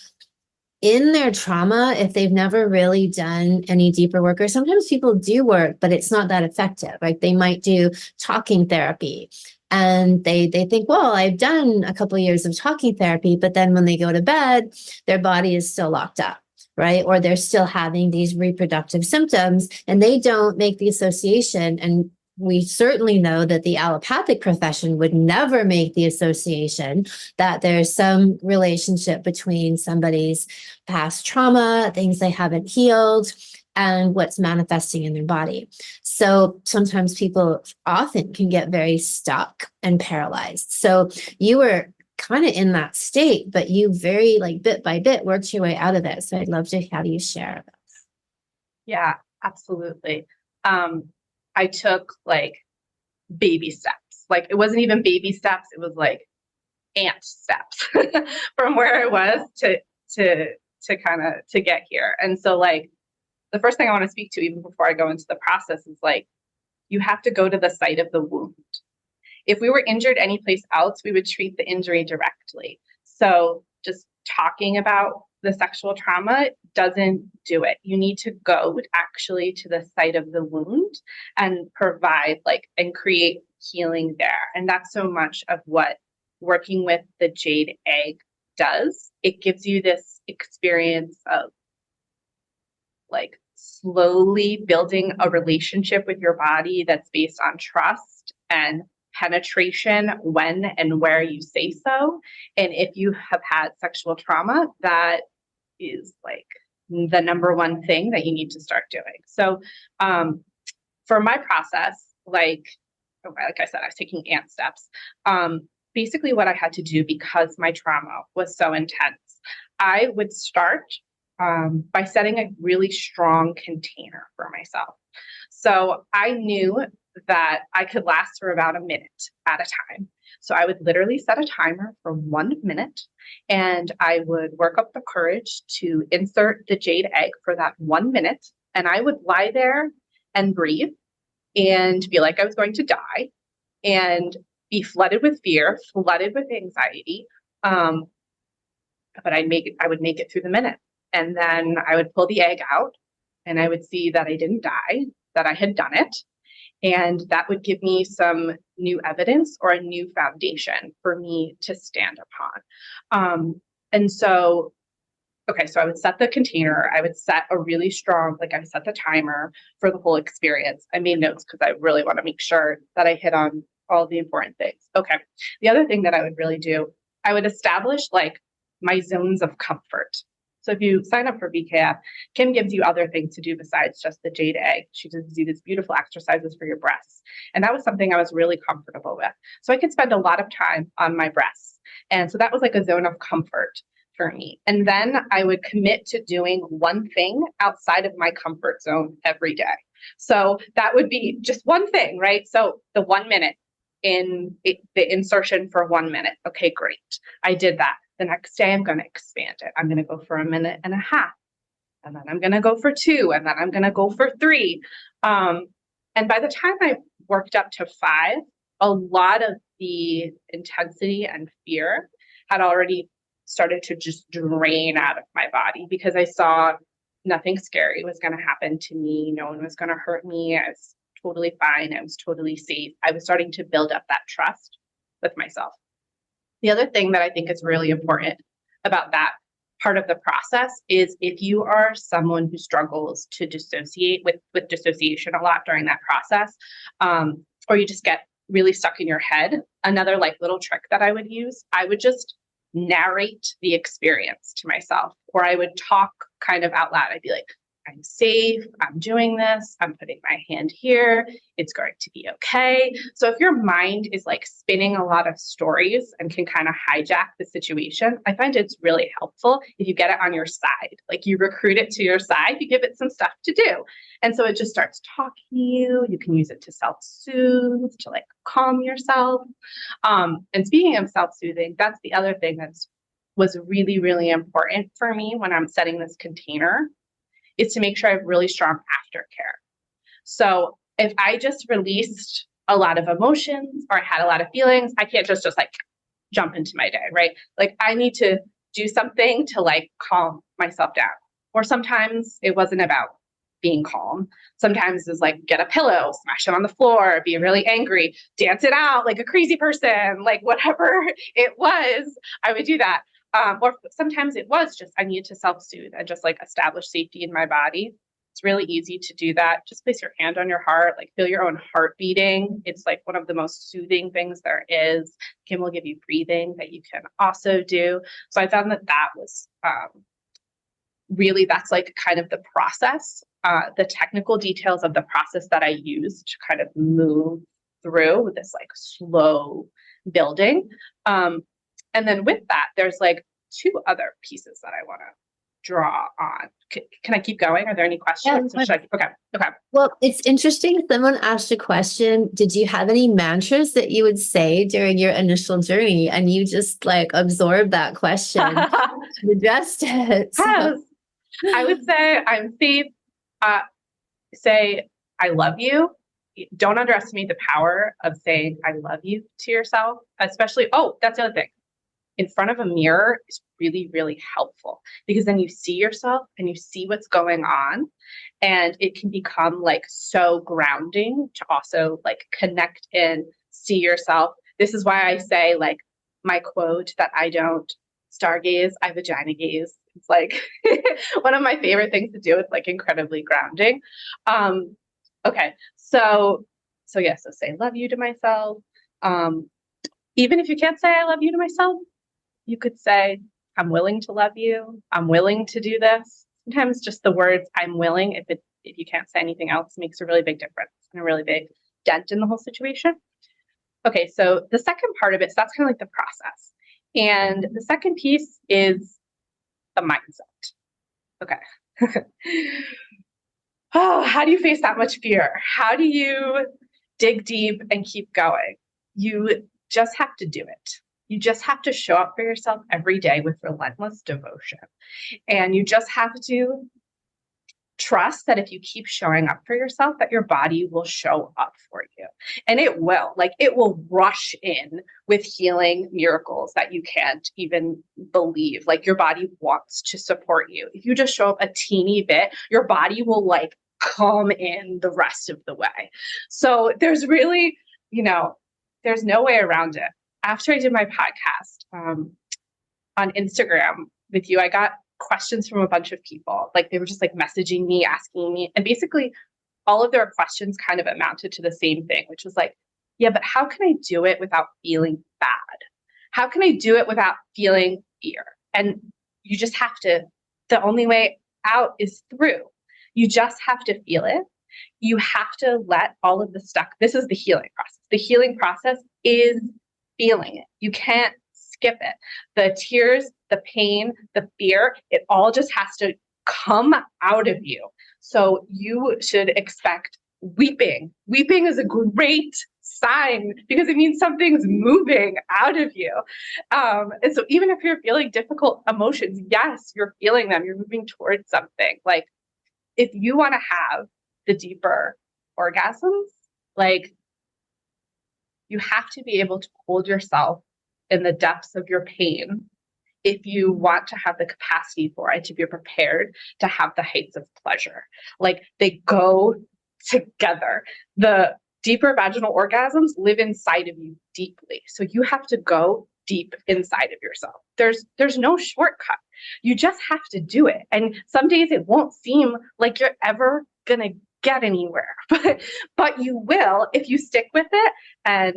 in their trauma, if they've never really done any deeper work, or sometimes people do work, but it's not that effective. Like they might do talking therapy and they think, well, I've done a couple of years of talking therapy, but then when they go to bed, their body is still locked up. Right? Or they're still having these reproductive symptoms and they don't make the association. And we certainly know that the allopathic profession would never make the association that there's some relationship between somebody's past trauma, things they haven't healed, and what's manifesting in their body. So sometimes people often can get very stuck and paralyzed. So you were kind of in that state, but you very like bit by bit worked your way out of it. So I'd love to have you share that. Yeah, absolutely. I took like baby steps. Like it wasn't even baby steps. It was like ant steps from where I was to kind of to get here. And so like the first thing I want to speak to even before I go into the process is like you have to go to the site of the wound. If we were injured anyplace else, we would treat the injury directly. So just talking about the sexual trauma doesn't do it. You need to go actually to the site of the wound and provide and create healing there. And that's so much of what working with the jade egg does. It gives you this experience of slowly building a relationship with your body that's based on trust and penetration when and where you say so. And if you have had sexual trauma, that is the number one thing that you need to start doing. So for my process, like I said, I was taking ant steps. Basically what I had to do, because my trauma was so intense, I would start by setting a really strong container for myself. So I knew that I could last for about a minute at a time. So I would literally set a timer for 1 minute, and I would work up the courage to insert the jade egg for that 1 minute. And I would lie there and breathe and feel like I was going to die and be flooded with fear, flooded with anxiety. But I would make it through the minute. And then I would pull the egg out and I would see that I didn't die, that I had done it. And that would give me some new evidence or a new foundation for me to stand upon. So I would set the container. I would set a really strong, I set the timer for the whole experience. I made notes because I really want to make sure that I hit on all the important things. Okay. The other thing that I would really do, I would establish my zones of comfort. So if you sign up for VKF, Kim gives you other things to do besides just the jade egg. She gives you these beautiful exercises for your breasts. And that was something I was really comfortable with. So I could spend a lot of time on my breasts. And so that was a zone of comfort for me. And then I would commit to doing one thing outside of my comfort zone every day. So that would be just one thing, right? So the 1 minute the insertion for 1 minute. Okay, great. I did that. The next day, I'm going to expand it. I'm going to go for 1.5 minutes, and then I'm going to go for 2, and then I'm going to go for 3. And by the time I worked up to 5, a lot of the intensity and fear had already started to just drain out of my body, because I saw nothing scary was going to happen to me. No one was going to hurt me. I was totally fine. I was totally safe. I was starting to build up that trust with myself. The other thing that I think is really important about that part of the process is, if you are someone who struggles to dissociate with dissociation a lot during that process, or you just get really stuck in your head, another little trick that I would use, I would just narrate the experience to myself, or I would talk kind of out loud. I'd be like, I'm safe, I'm doing this, I'm putting my hand here, it's going to be okay. So if your mind is spinning a lot of stories and can kind of hijack the situation, I find it's really helpful if you get it on your side. You recruit it to your side, you give it some stuff to do. And so it just starts talking to you. You can use it to self-soothe, to calm yourself. And speaking of self-soothing, that's the other thing was really, really important for me when I'm setting this container, is to make sure I have really strong aftercare. So if I just released a lot of emotions or I had a lot of feelings, I can't just jump into my day, right? I need to do something to calm myself down. Or sometimes it wasn't about being calm. Sometimes it's get a pillow, smash it on the floor, be really angry, dance it out like a crazy person, whatever it was, I would do that. Or sometimes it was just I needed to self-soothe and just establish safety in my body. It's really easy to do that. Just place your hand on your heart, feel your own heart beating. It's one of the most soothing things there is. Kim will give you breathing that you can also do. So I found that was really, that's kind of the process, the technical details of the process that I use to kind of move through this slow building. And then with that, there's 2 other pieces that I want to draw on. Can I keep going? Are there any questions? Yeah, Okay. Well, it's interesting. Someone asked a question. Did you have any mantras that you would say during your initial journey? And you just absorbed that question and addressed it. Yes. I would say I'm safe. Say, I love you. Don't underestimate the power of saying I love you to yourself, especially, that's the other thing. in front of a mirror is really, really helpful, because then you see yourself and you see what's going on, and it can become like so grounding to also like connect in, see yourself. This is why I say, like, my quote that I don't stargaze, I vagina gaze. It's like one of my favorite things to do. It's like incredibly grounding. Okay, so say love you to myself. Even if you can't say I love you to myself, you could say I'm willing to love you. I'm willing to do this. Sometimes just the words I'm willing, if you can't say anything else, makes a really big difference and a really big dent in the whole situation. Okay, so the second part of it, so that's kind of like the process. And the second piece is the mindset. Okay. Oh, how do you face that much fear? How do you dig deep and keep going? You just have to do it. You just have to show up for yourself every day with relentless devotion. And you just have to trust that if you keep showing up for yourself, that your body will show up for you. And it will. Like, it will rush in with healing miracles that you can't even believe. Like, your body wants to support you. If you just show up a teeny bit, your body will like come in the rest of the way. So there's really, there's no way around it. After I did my podcast on Instagram with you, I got questions from a bunch of people. Like, they were just like messaging me, asking me, and basically all of their questions kind of amounted to the same thing, which was like, yeah, but how can I do it without feeling bad? How can I do it without feeling fear? And you just have to, the only way out is through. You just have to feel it. You have to let all of the stuff, this is the healing process. The healing process is feeling it. You can't skip it. The tears, the pain, the fear, it all just has to come out of you. So you should expect weeping. Weeping is a great sign because it means something's moving out of you. And so even if you're feeling difficult emotions, yes, you're feeling them. You're moving towards something. Like, if you want to have the deeper orgasms, like, you have to be able to hold yourself in the depths of your pain if you want to have the capacity for it, to be prepared to have the heights of pleasure. Like, they go together. The deeper vaginal orgasms live inside of you deeply. So you have to go deep inside of yourself. There's no shortcut. You just have to do it. And some days it won't seem like you're ever going to get anywhere, but you will if you stick with it and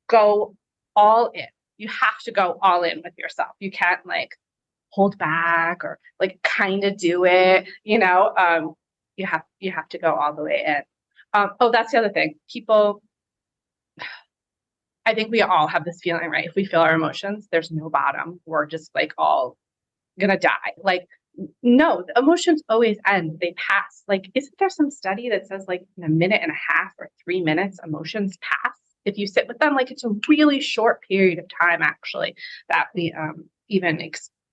go all in. You have to go all in with yourself. You can't like hold back or like kind of do it, you have to go all the way in. Oh, that's the other thing. People, I think we all have this feeling, right? If we feel our emotions, there's no bottom. We're just like all gonna die. Like, no, the emotions always end. They pass. Like, isn't there some study that says like in a minute and a half or 3 minutes, emotions pass? If you sit with them, like, it's a really short period of time, actually, that we even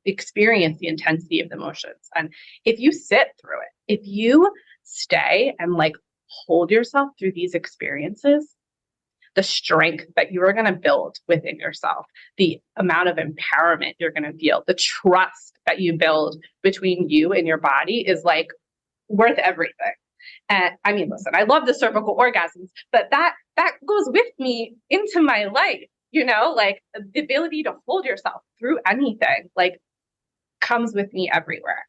experience the intensity of the emotions. And if you sit through it, if you stay and like hold yourself through these experiences, the strength that you are going to build within yourself, the amount of empowerment you're going to feel, the trust that you build between you and your body is like worth everything. And I mean, listen, I love the cervical orgasms, but that goes with me into my life, like the ability to hold yourself through anything, like, comes with me everywhere.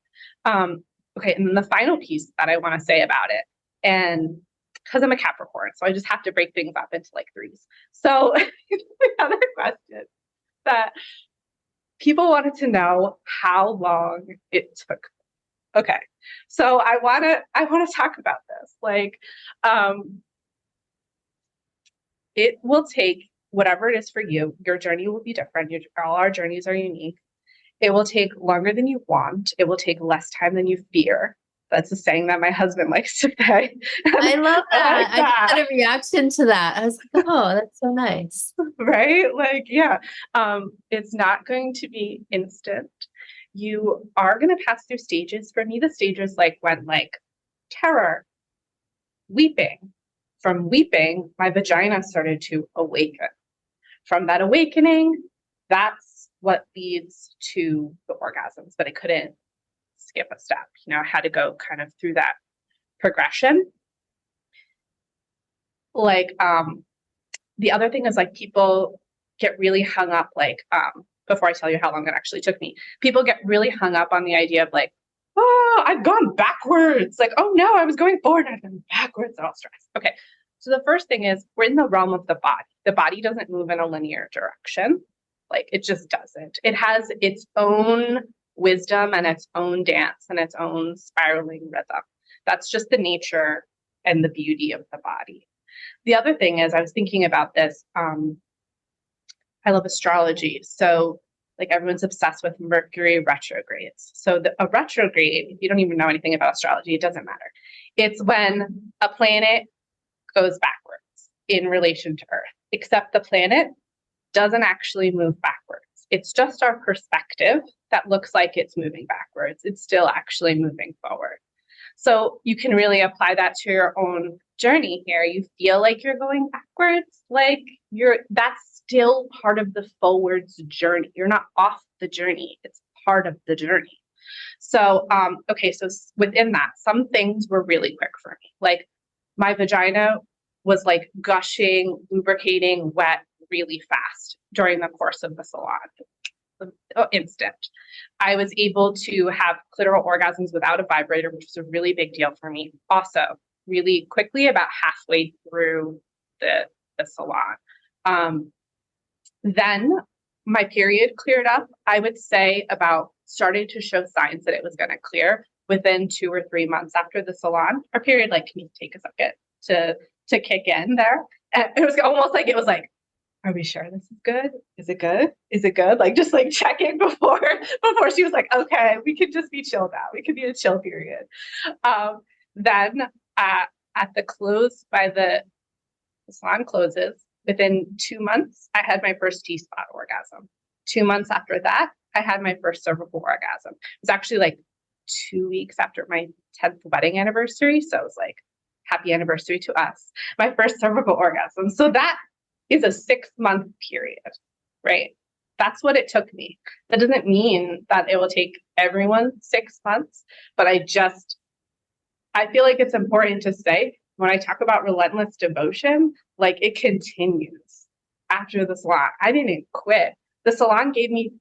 Okay. And then the final piece that I want to say about it, and because I'm a Capricorn, so I just have to break things up into like threes. So the other question that people wanted to know how long it took. Okay. So I want to talk about this. Like, it will take whatever it is for you. Your journey will be different. All our journeys are unique. It will take longer than you want. It will take less time than you fear. That's a saying that my husband likes to say. I love I that. like I that. just had a reaction to that. I was like, oh, that's so nice. Right? Like, yeah. It's not going to be instant. You are going to pass through stages. For me, the stages like went like terror, weeping. From weeping, my vagina started to awaken. From that awakening, that's what leads to the orgasms, but I couldn't skip a step. I had to go kind of through that progression. Like, the other thing is like people get really hung up, like, before I tell you how long it actually took me, people get really hung up on the idea of like, oh, I've gone backwards. Like, oh no, I was going forward, I've gone backwards, all stressed. Okay. So the first thing is we're in the realm of the body. The body doesn't move in a linear direction. Like it just doesn't. It has its own wisdom and its own dance and its own spiraling rhythm. That's just the nature and the beauty of the body. The other thing is I was thinking about this. I love astrology. So like everyone's obsessed with Mercury retrogrades. So a retrograde, if you don't even know anything about astrology, it doesn't matter. It's when a planet goes backwards in relation to Earth, except the planet doesn't actually move backwards. It's just our perspective that looks like it's moving backwards. It's still actually moving forward. So you can really apply that to your own journey here. You feel like you're going backwards, like that's still part of the forwards journey. You're not off the journey. It's part of the journey. So, okay. So within that, some things were really quick for me. Like my vagina was like gushing, lubricating, wet really fast during the course of the salon. Instant. I was able to have clitoral orgasms without a vibrator, which was a really big deal for me. Also, really quickly, about halfway through the salon. Then my period cleared up, I would say started to show signs that it was going to clear within 2 or 3 months after the salon. Our period can take a second to kick in there. And it was almost like, are we sure this is good? Is it good? Is it good? Like just checking before she was like, okay, we can just be chill now. We can be a chill period. Then at the close, by the salon closes, within 2 months, I had my first T-spot orgasm. 2 months after that, I had my first cervical orgasm. It was actually 2 weeks after my 10th wedding anniversary. So it was happy anniversary to us. My first cervical orgasm. So that is a 6-month period, right? That's what it took me. That doesn't mean that it will take everyone 6 months, but I feel like it's important to say when I talk about relentless devotion, it continues after the salon. I didn't quit. The salon gave me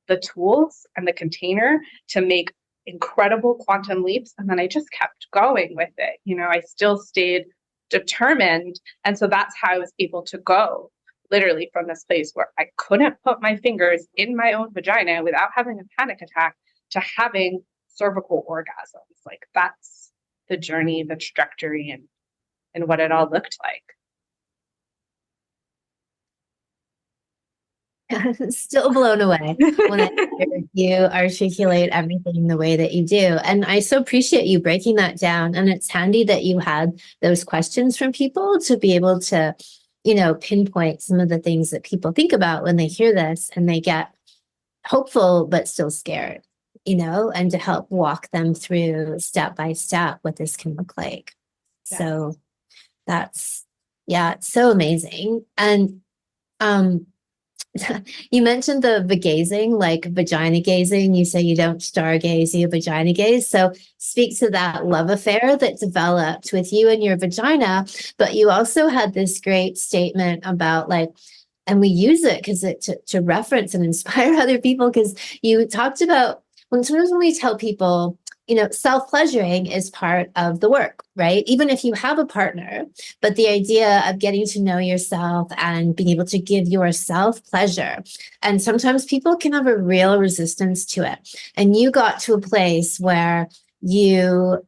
the tools and the container to make incredible quantum leaps. And then I just kept going with it. I still stayed determined. And so that's how I was able to go literally from this place where I couldn't put my fingers in my own vagina without having a panic attack to having cervical orgasms. That's the journey, the trajectory, and what it all looked like. Still blown away when I hear you articulate everything the way that you do. And I so appreciate you breaking that down. And it's handy that you had those questions from people to be able to, pinpoint some of the things that people think about when they hear this and they get hopeful, but still scared, and to help walk them through step by step what this can look like. Yeah. So that's, it's so amazing. And, you mentioned the gazing, vagina gazing. You say you don't stargaze, you vagina gaze. So speak to that love affair that developed with you and your vagina. But you also had this great statement about and we use it because to reference and inspire other people, because you talked about sometimes when we tell people, self-pleasuring is part of the work, right? Even if you have a partner, but the idea of getting to know yourself and being able to give yourself pleasure. And sometimes people can have a real resistance to it. And you got to a place where you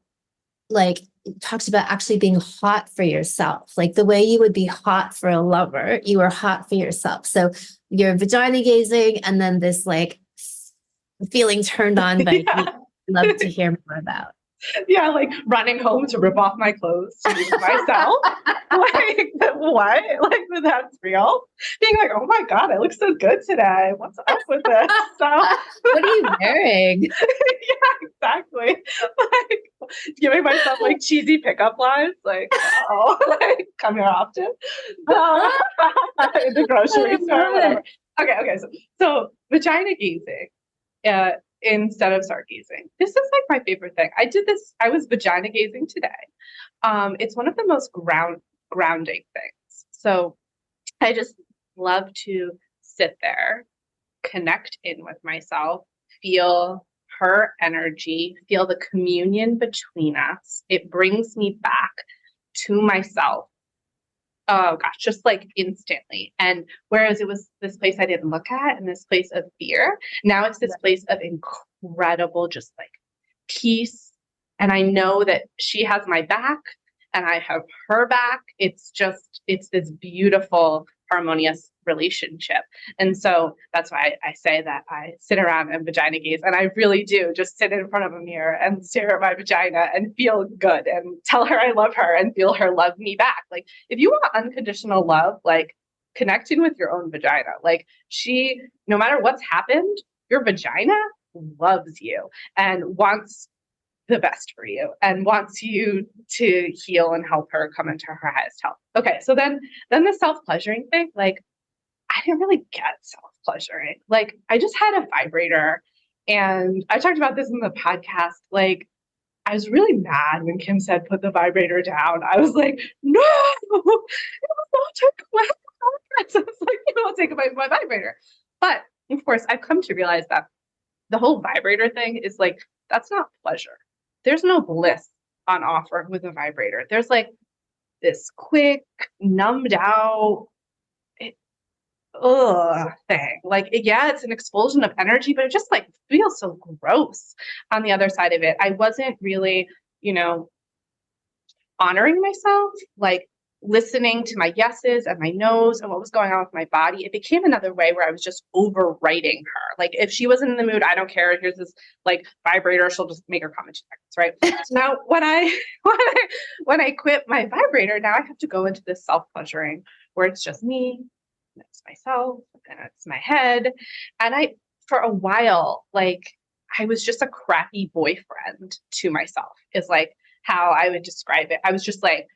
talked about actually being hot for yourself, the way you would be hot for a lover, you were hot for yourself. So you're vagina gazing and then this feeling turned on by love to hear more about. Yeah, running home to rip off my clothes to use myself. What? That's real. Being oh my God, I look so good today. What's up with this? So, what are you wearing? Yeah, exactly. Giving myself cheesy pickup lines, come here often. In the grocery store, whatever. Okay. So vagina gazing, uh, instead of stargazing. This is like my favorite thing. I did this. I was vagina gazing today. It's one of the most grounding things. So I just love to sit there, connect in with myself, feel her energy, feel the communion between us. It brings me back to myself. Oh gosh, just like instantly. And whereas it was this place I didn't look at and this place of fear, now it's this place of incredible, just like peace. And I know that she has my back and I have her back. It's this beautiful, harmonious relationship. And so that's why I say that I sit around and vagina gaze. And I really do just sit in front of a mirror and stare at my vagina and feel good and tell her I love her and feel her love me back. Like, if you want unconditional love, like, connecting with your own vagina, like, no matter what's happened, your vagina loves you and wants the best for you and wants you to heal and help her come into her highest health. Okay, so then the self-pleasuring thing, like, I didn't really get self-pleasuring. Like, I just had a vibrator, and I talked about this in the podcast. Like, I was really mad when Kim said put the vibrator down. I was like, no, it was not take my progress. I was like, you don't take my vibrator. But of course, I've come to realize that the whole vibrator thing is like, that's not pleasure. There's no bliss on offer with a vibrator. There's like this quick, numbed out, thing. Like, yeah, it's an explosion of energy, but it just like feels so gross on the other side of it. I wasn't really, you know, honoring myself, like listening to my yeses and my nos and what was going on with my body. It became another way where I was just overwriting her. Like, if she wasn't in the mood, I don't care. Here's this like vibrator. She'll just make her comment 2 seconds, right? So now when I quit my vibrator, now I have to go into this self-pleasuring where it's just me, and it's myself, and it's my head. And for a while, like, I was just a crappy boyfriend to myself, is like how I would describe it. I was just like,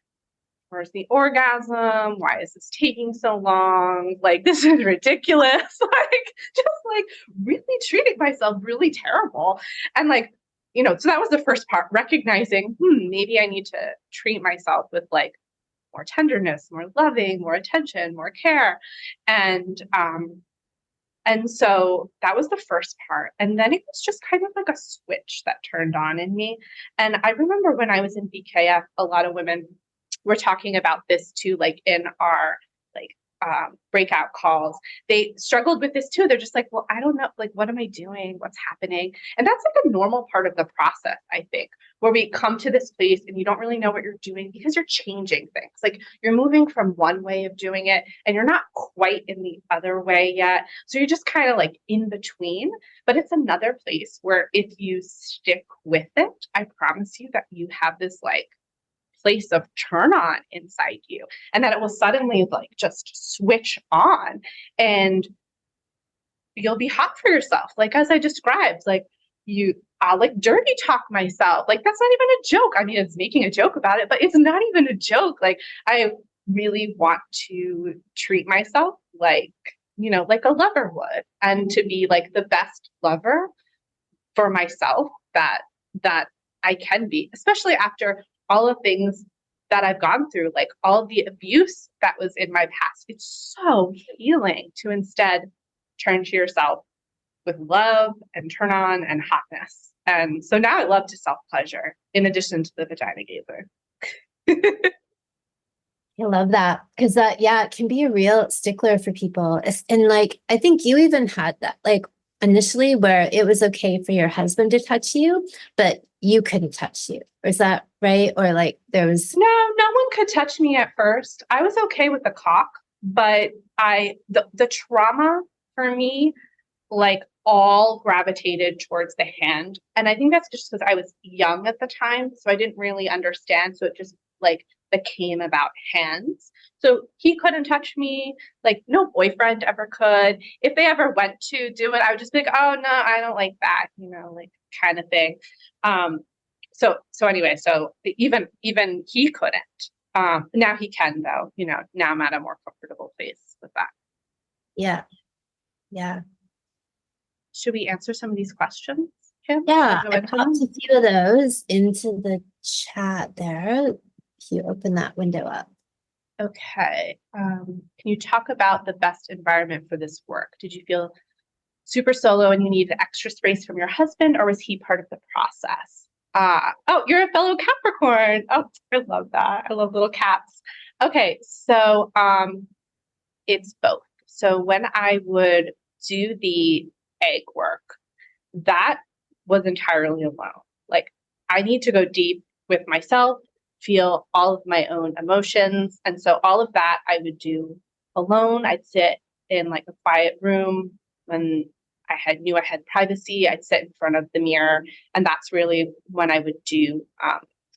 where's the orgasm? Why is this taking so long? Like, this is ridiculous. Like, just like really treating myself really terrible. And like, so that was the first part, recognizing, maybe I need to treat myself with like more tenderness, more loving, more attention, more care. And so that was the first part. And then it was just kind of like a switch that turned on in me. And I remember when I was in BKF, a lot of women were talking about this too, like in our like breakout calls. They struggled with this too. They're just like, well, I don't know, like, what am I doing? What's happening? And that's like a normal part of the process, I think, where we come to this place and you don't really know what you're doing because you're changing things. Like, you're moving from one way of doing it and you're not quite in the other way yet. So you're just kind of like in between. But it's another place where if you stick with it, I promise you that you have this like place of turn on inside you, and that it will suddenly like just switch on and you'll be hot for yourself. Like, as I described, like, I'll like dirty talk myself. Like, that's not even a joke. I mean, it's making a joke about it, but it's not even a joke. Like, I really want to treat myself like, like a lover would, and to be like the best lover for myself that I can be, especially after all the things that I've gone through, like all the abuse that was in my past. It's so healing to instead turn to yourself with love and turn on and hotness. And so now I love to self-pleasure in addition to the vagina gazer. I love that, because it can be a real stickler for people. And like, I think you even had that, like, initially where it was okay for your husband to touch you, but you couldn't touch you. Is that right? Or like there was... No one could touch me at first. I was okay with the cock, but the trauma for me, like, all gravitated towards the hand. And I think that's just because I was young at the time, so I didn't really understand. So it just like became about hands. So he couldn't touch me, like no boyfriend ever could. If they ever went to do it, I would just be like, oh no, I don't like that, like kind of thing. So anyway, so even he couldn't. Now he can, though, now I'm at a more comfortable place with that. Yeah. Yeah. Should we answer some of these questions, Kim? Yeah, Go I into popped them? a few of those into the chat there. If you open that window up. Okay. Can you talk about the best environment for this work? Did you feel super solo and you needed extra space from your husband, or was he part of the process? Oh, you're a fellow Capricorn. Oh, I love that. I love little cats. Okay, so it's both. So when I would do the egg work, that was entirely alone. Like, I need to go deep with myself, feel all of my own emotions. And so all of that I would do alone. I'd sit in like a quiet room when knew I had privacy. I'd sit in front of the mirror, and that's really when I would do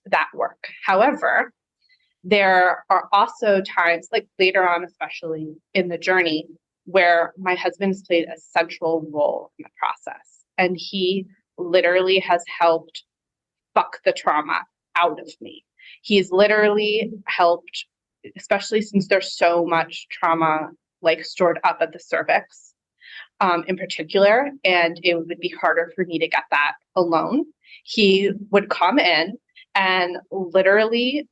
that work. However, there are also times, like later on, especially in the journey, where my husband's played a central role in the process. And he literally has helped fuck the trauma out of me. He's literally helped, especially since there's so much trauma like stored up at the cervix in particular, and it would be harder for me to get that alone. He would come in and literally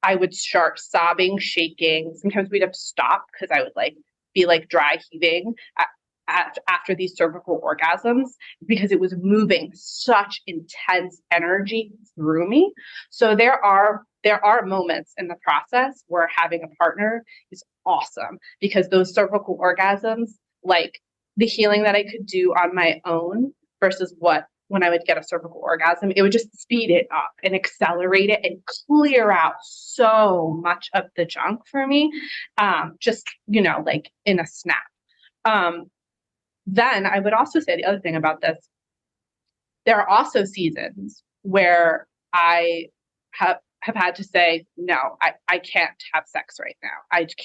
I would start sobbing, shaking. Sometimes we'd have to stop because I would like be like dry heaving after these cervical orgasms because it was moving such intense energy through me. So there are moments in the process where having a partner is awesome because those cervical orgasms, like the healing that I could do on my own versus what when I would get a cervical orgasm, it would just speed it up and accelerate it and clear out so much of the junk for me, just, like in a snap. Then I would also say the other thing about this, there are also seasons where I have had to say, no, I can't have sex right now. I just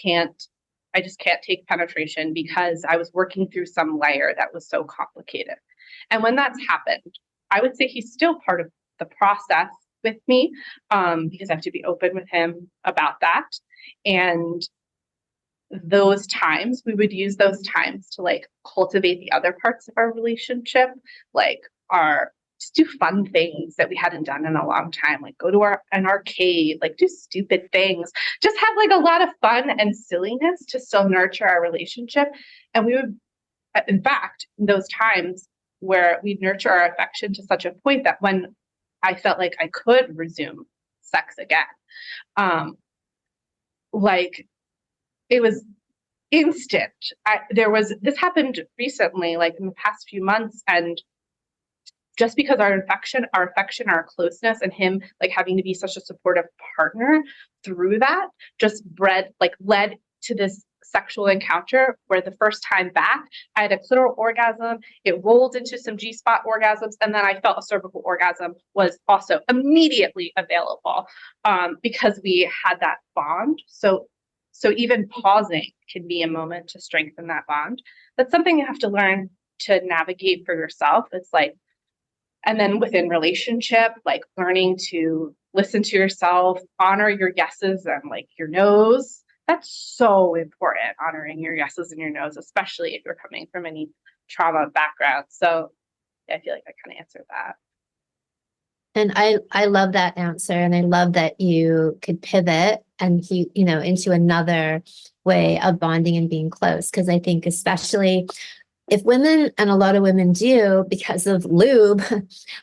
can't take penetration because I was working through some layer that was so complicated. And when that's happened, I would say he's still part of the process with me because I have to be open with him about that. And those times, we would use those times to like cultivate the other parts of our relationship, like just do fun things that we hadn't done in a long time, like go to an arcade, like do stupid things, just have like a lot of fun and silliness to still nurture our relationship. And we would, in fact, in those times where we'd nurture our affection to such a point that when I felt like I could resume sex again, like it was instant. This happened recently, like in the past few months, and just because our affection, our closeness, and him like having to be such a supportive partner through that just led to this sexual encounter where the first time back, I had a clitoral orgasm, it rolled into some G-spot orgasms, and then I felt a cervical orgasm was also immediately available because we had that bond. So even pausing can be a moment to strengthen that bond. That's something you have to learn to navigate for yourself. It's like, and then within relationship, like learning to listen to yourself, honor your yeses and like your nos. That's so important, honoring your yeses and your nos, especially if you're coming from any trauma background. So yeah, I feel like I kind of answered that. And I love that answer. And I love that you could pivot and into another way of bonding and being close. Because I think especially if women, and a lot of women do because of lube,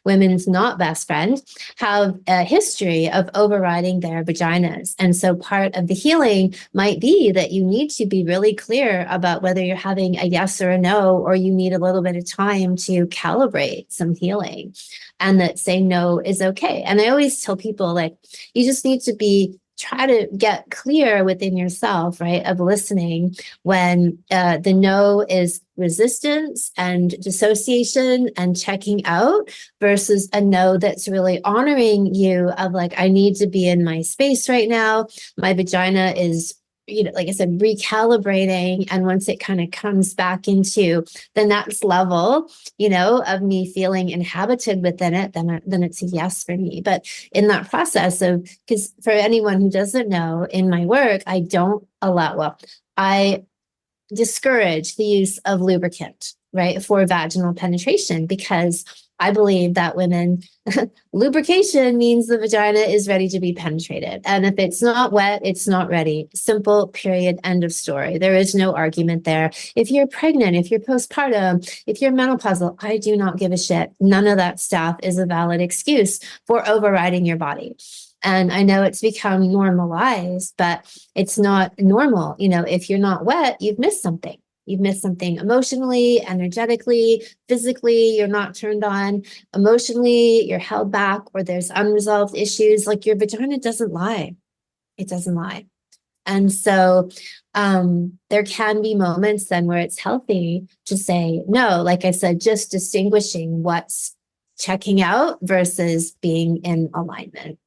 women's not best friend, have a history of overriding their vaginas. And so part of the healing might be that you need to be really clear about whether you're having a yes or a no, or you need a little bit of time to calibrate some healing, and that saying no is okay. And I always tell people, like, you just need to try to get clear within yourself, right, of listening when the no is resistance and dissociation and checking out versus a no that's really honoring you of like, I need to be in my space right now. My vagina is, like I said, recalibrating. And once it kind of comes back into the next level, of me feeling inhabited within it, then it's a yes for me. But in that process of, because for anyone who doesn't know, in my work, I don't allow, well, I discourage the use of lubricant, right, for vaginal penetration, because I believe that women, lubrication means the vagina is ready to be penetrated. And if it's not wet, it's not ready. Simple, period, end of story. There is no argument there. If you're pregnant, if you're postpartum, if you're menopausal, I do not give a shit. None of that stuff is a valid excuse for overriding your body. And I know it's become normalized, but it's not normal. If you're not wet, you've missed something. You've missed something emotionally, energetically, physically, you're not turned on. Emotionally, you're held back, or there's unresolved issues. Like, your vagina doesn't lie. It doesn't lie. And so there can be moments then where it's healthy to say no, like I said, just distinguishing what's checking out versus being in alignment.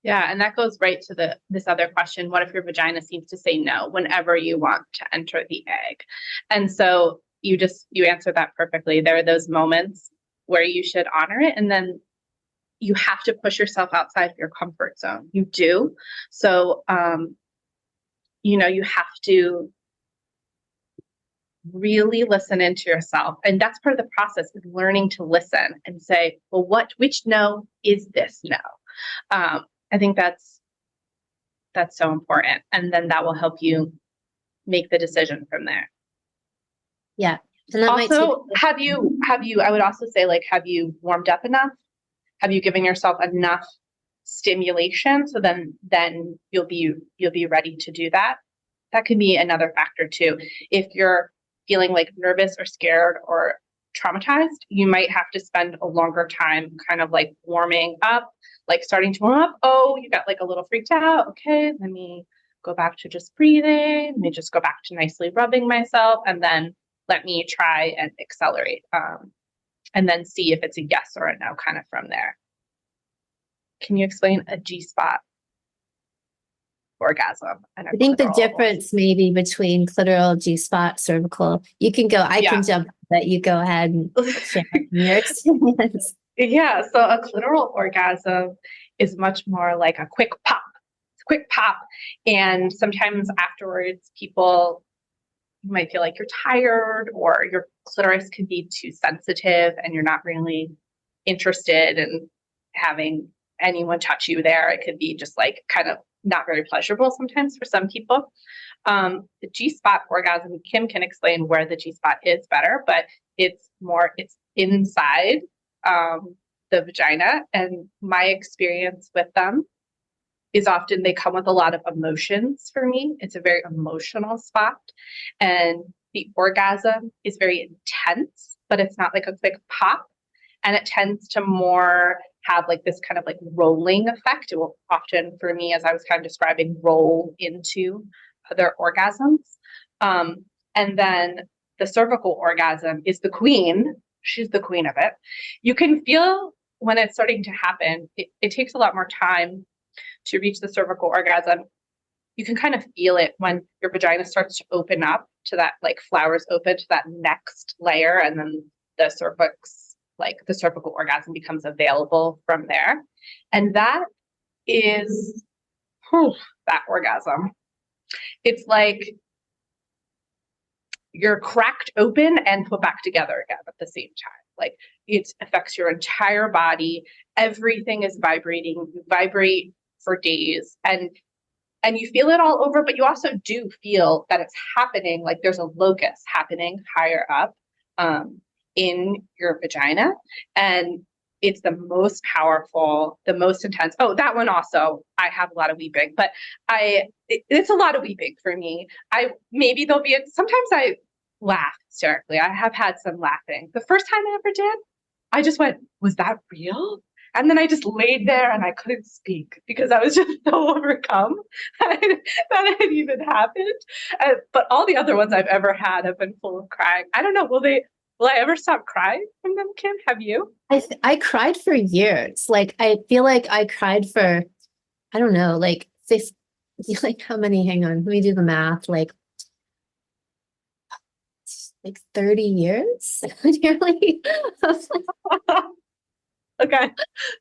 Yeah, and that goes right to this other question. What if your vagina seems to say no whenever you want to enter the egg? And so you answered that perfectly. There are those moments where you should honor it, and then you have to push yourself outside of your comfort zone. You do. So you have to really listen into yourself. And that's part of the process, is learning to listen and say, well, which no is this no? I think that's so important. And then that will help you make the decision from there. Yeah. And also, have you, I would also say, like, have you warmed up enough? Have you given yourself enough stimulation? So then you'll be ready to do that. That can be another factor too. If you're feeling like nervous or scared or traumatized, you might have to spend a longer time kind of like warming up, like starting to warm up. Oh, you got like a little freaked out. Okay, let me go back to just breathing. Let me just go back to nicely rubbing myself, and then let me try and accelerate, and then see if it's a yes or a no kind of from there. Can you explain a G-spot orgasm? I think the difference maybe between clitoral, G-spot, cervical, you can go, I can jump, but you go ahead and share your experience. Yeah, so a clitoral orgasm is much more like a quick pop. And sometimes afterwards, you might feel like you're tired, or your clitoris can be too sensitive and you're not really interested in having anyone touch you there. It could be just like kind of not very pleasurable sometimes for some people. The G-spot orgasm, Kim can explain where the G-spot is better, but it's inside the vagina. And my experience with them is often they come with a lot of emotions for me. It's a very emotional spot. And the orgasm is very intense, but it's not like a quick pop. And it tends to more have like this kind of like rolling effect. It will often, for me, as I was kind of describing, roll into other orgasms. And then the cervical orgasm is the queen. She's the queen of it. You can feel when it's starting to happen, it takes a lot more time to reach the cervical orgasm. You can kind of feel it when your vagina starts to open up to that, like flowers open to that next layer, and then the cervix, like the cervical orgasm, becomes available from there. And that is that orgasm. It's like you're cracked open and put back together again at the same time. Like, it affects your entire body. Everything is vibrating. You vibrate for days, and you feel it all over, but you also do feel that it's happening. Like there's a locus happening higher up in your vagina, and it's the most powerful, the most intense. Oh, that one also, I have a lot of weeping, but it's a lot of weeping for me. Sometimes I laugh hysterically. I have had some laughing. The first time I ever did, I just went, was that real? And then I just laid there and I couldn't speak because I was just so overcome that it even happened. But all the other ones I've ever had have been full of crying. I don't know. Will I ever stop crying from them, Kim? Have you? I cried for years. Like, I feel like I cried for, I don't know, like 50, like how many? Hang on, let me do the math. Like 30 years nearly. Okay.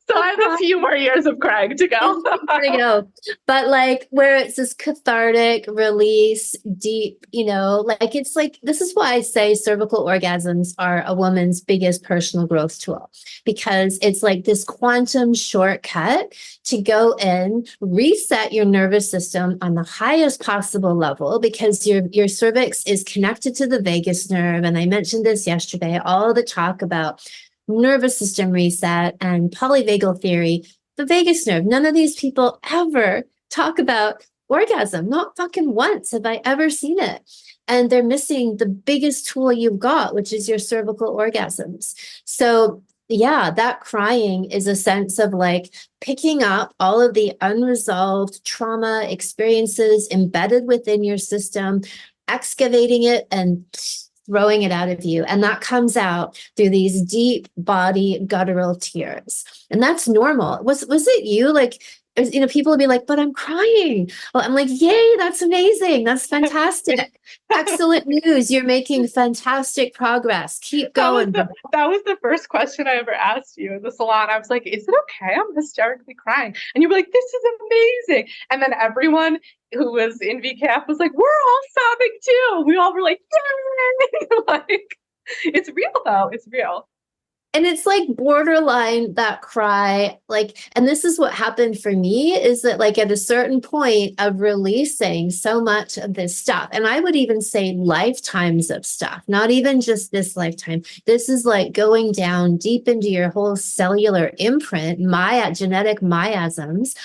So I have a few more years of crying to go. There you go. But like where it's this cathartic release, deep, like it's like, this is why I say cervical orgasms are a woman's biggest personal growth tool, because it's like this quantum shortcut to go in, reset your nervous system on the highest possible level, because your cervix is connected to the vagus nerve. And I mentioned this yesterday, all the talk about nervous system reset and polyvagal theory, the vagus nerve. None of these people ever talk about orgasm. Not fucking once have I ever seen it. And they're missing the biggest tool you've got, which is your cervical orgasms. So yeah, that crying is a sense of like picking up all of the unresolved trauma experiences embedded within your system, excavating it and throwing it out of you. And that comes out through these deep body guttural tears. And that's normal. Was it you? Like, people would be like, but I'm crying. Well, I'm like, yay, that's amazing. That's fantastic. Excellent news. You're making fantastic progress. Keep going. That was the first question I ever asked you in the salon. I was like, is it okay? I'm hysterically crying. And you were like, this is amazing. And then everyone who was in VCAF was like, we're all sobbing too. We all were like, yay! Like, it's real though. It's real. And it's like borderline that cry, like, and this is what happened for me, is that like at a certain point of releasing so much of this stuff, and I would even say lifetimes of stuff, not even just this lifetime. This is like going down deep into your whole cellular imprint, genetic miasms,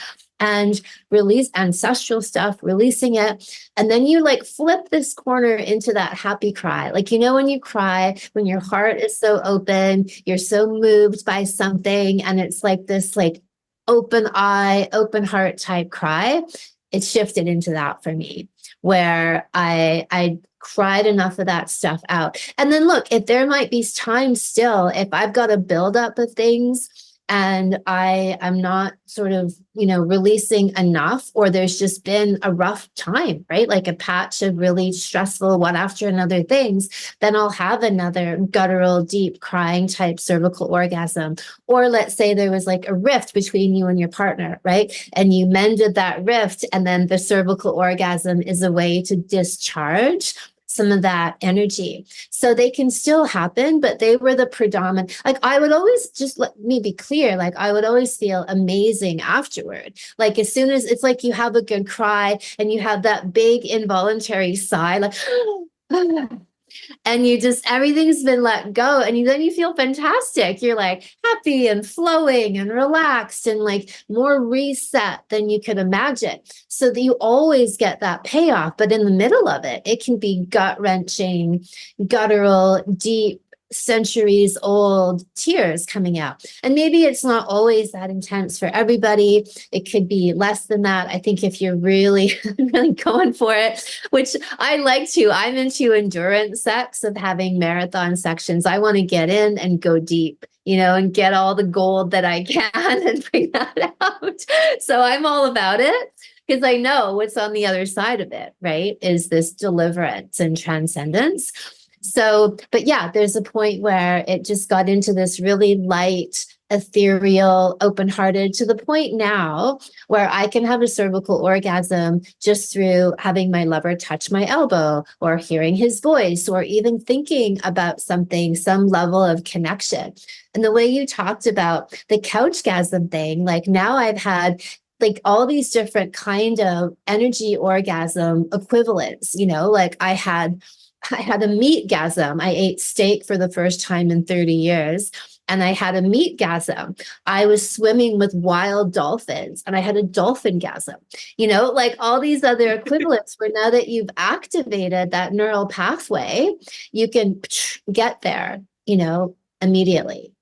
and release ancestral stuff, releasing it. And then you like flip this corner into that happy cry. Like, when you cry, when your heart is so open, you're so moved by something, and it's like this like open eye, open heart type cry. It shifted into that for me, where I cried enough of that stuff out. And then look, if there might be time still, if I've got a buildup of things and I'm not sort of, releasing enough, or there's just been a rough time, right? Like a patch of really stressful one after another things, then I'll have another guttural, deep crying type cervical orgasm. Or let's say there was like a rift between you and your partner, right? And you mended that rift, and then the cervical orgasm is a way to discharge some of that energy. So they can still happen, but they were the predominant. Like, I would always, just let me be clear, like I would always feel amazing afterward. Like as soon as it's like you have a good cry and you have that big involuntary sigh, like and you just, everything's been let go, and then you feel fantastic. You're like happy and flowing and relaxed and like more reset than you could imagine, so that you always get that payoff. But in the middle of it, it can be gut-wrenching, guttural, deep, centuries old tears coming out. And maybe it's not always that intense for everybody. It could be less than that. I think if you're really, really going for it, which I like to, I'm into endurance sex, of having marathon sections. I want to get in and go deep, and get all the gold that I can and bring that out. So I'm all about it, because I know what's on the other side of it, right? Is this deliverance and transcendence. So, but yeah, there's a point where it just got into this really light, ethereal, open-hearted, to the point now where I can have a cervical orgasm just through having my lover touch my elbow, or hearing his voice, or even thinking about something, some level of connection. And the way you talked about the couchgasm thing, like now I've had like all these different kind of energy orgasm equivalents, like I had a meatgasm. I ate steak for the first time in 30 years. And I had a meatgasm. I was swimming with wild dolphins, and I had a dolphin-gasm. Like all these other equivalents, where now that you've activated that neural pathway, you can get there, immediately.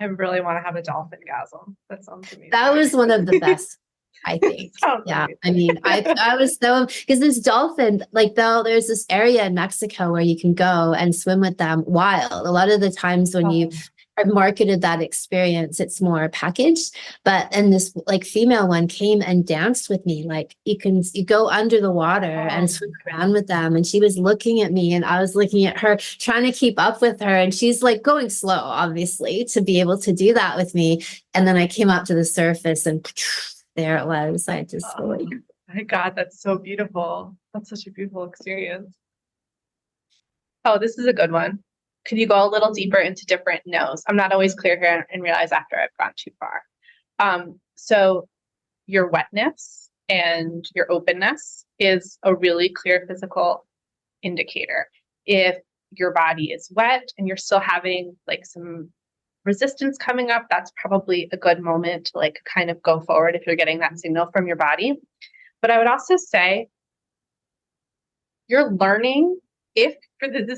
I really want to have a dolphin-gasm. That sounds amazing. That was one of the best. I think. Yeah. Amazing. I mean, I was so, because this dolphin, like there's this area in Mexico where you can go and swim with them wild. A lot of the times when you I've marketed that experience. It's more packaged, and this like female one came and danced with me. Like you go under the water and swim around with them. And she was looking at me and I was looking at her, trying to keep up with her. And she's like going slow, obviously, to be able to do that with me. And then I came up to the surface and there it was. I just oh my God, that's so beautiful. That's such a beautiful experience. Oh, this is a good one. Could you go a little deeper into different no's? I'm not always clear here and realize after I've gone too far. So your wetness and your openness is a really clear physical indicator. If your body is wet and you're still having like some resistance coming up, that's probably a good moment to like kind of go forward if you're getting that signal from your body. But I would also say you're learning this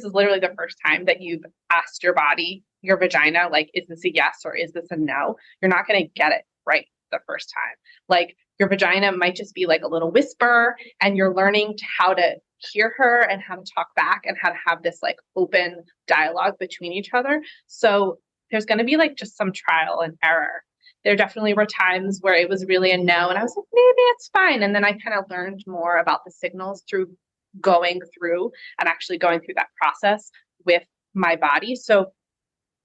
is literally the first time that you've asked your body, your vagina, like, is this a yes or is this a no? You're not going to get it right the first time. Like your vagina might just be like a little whisper and you're learning how to hear her and how to talk back and how to have this like open dialogue between each other. So there's going to be like just some trial and error. There definitely were times where it was really a no and I was like, maybe it's fine. And then I kind of learned more about the signals through going through and actually going through that process with my body. So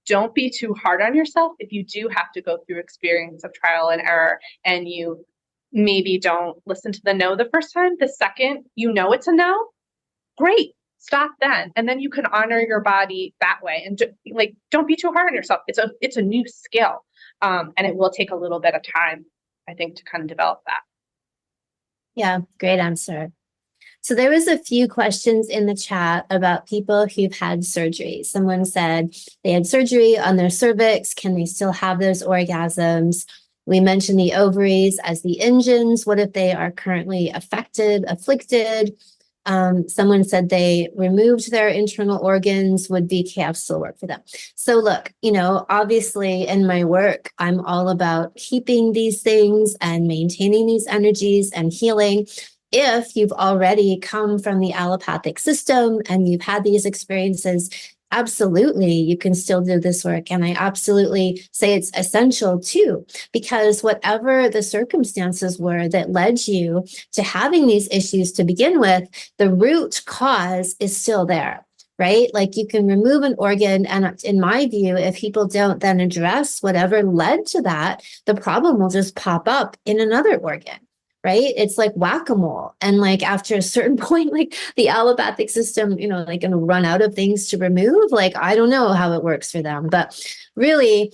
don't be too hard on yourself if you do have to go through experience of trial and error and you maybe don't listen to the no the first time. The second you know it's a no, great, stop then. And then you can honor your body that way. And like, don't be too hard on yourself. It's a new skill. And it will take a little bit of time, I think, to kind of develop that. Yeah, great answer. So there was a few questions in the chat about people who've had surgery. Someone said they had surgery on their cervix. Can they still have those orgasms? We mentioned the ovaries as the engines. What if they are currently afflicted? Someone said they removed their internal organs. Would VKF still work for them? So look, obviously in my work, I'm all about keeping these things and maintaining these energies and healing. If you've already come from the allopathic system and you've had these experiences, absolutely, you can still do this work. And I absolutely say it's essential too, because whatever the circumstances were that led you to having these issues to begin with, the root cause is still there. Right? Like you can remove an organ. And in my view, if people don't then address whatever led to that, the problem will just pop up in another organ. Right? It's like whack-a-mole. And like after a certain point, like the allopathic system, like going to run out of things to remove. Like, I don't know how it works for them, but really,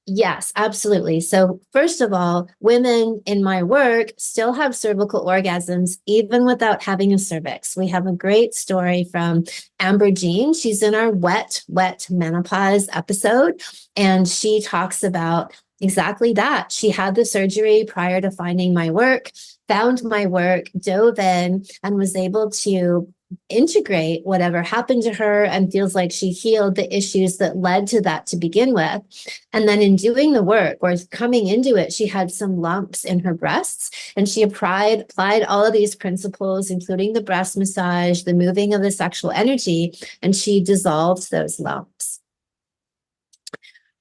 yes, absolutely. So first of all, women in my work still have cervical orgasms, even without having a cervix. We have a great story from Amber Jean. She's in our wet menopause episode. And she talks about exactly that. She had the surgery prior to finding my work, found my work, dove in, and was able to integrate whatever happened to her and feels like she healed the issues that led to that to begin with. And then in doing the work or coming into it, she had some lumps in her breasts and she applied all of these principles, including the breast massage, the moving of the sexual energy, and she dissolved those lumps.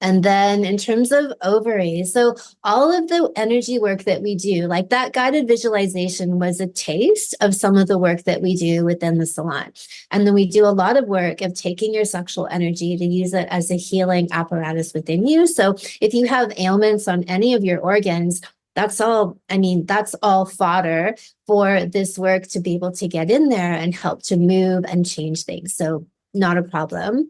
And then in terms of ovaries, so all of the energy work that we do, like that guided visualization was a taste of some of the work that we do within the salon. And then we do a lot of work of taking your sexual energy to use it as a healing apparatus within you. So if you have ailments on any of your organs, that's all fodder for this work to be able to get in there and help to move and change things. So not a problem.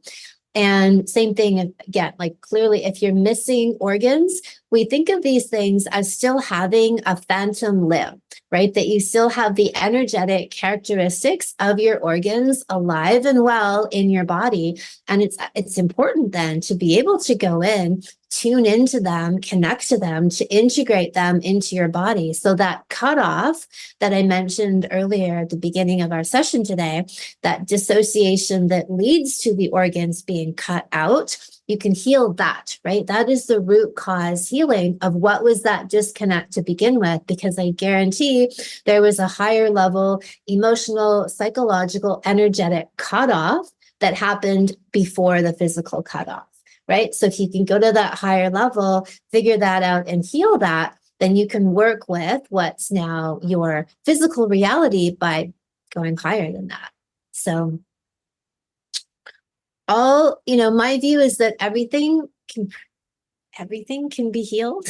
And same thing again, like clearly, if you're missing organs, we think of these things as still having a phantom limb, right? That you still have the energetic characteristics of your organs alive and well in your body. And it's important then to be able to go in, tune into them, connect to them, to integrate them into your body. So that cutoff that I mentioned earlier at the beginning of our session today, that dissociation that leads to the organs being cut out, you can heal that, right? That is the root cause healing of what was that disconnect to begin with, because I guarantee there was a higher level emotional, psychological, energetic cutoff that happened before the physical cutoff. right? So if you can go to that higher level, figure that out and heal that, then you can work with what's now your physical reality by going higher than that. So my view is that everything can be healed.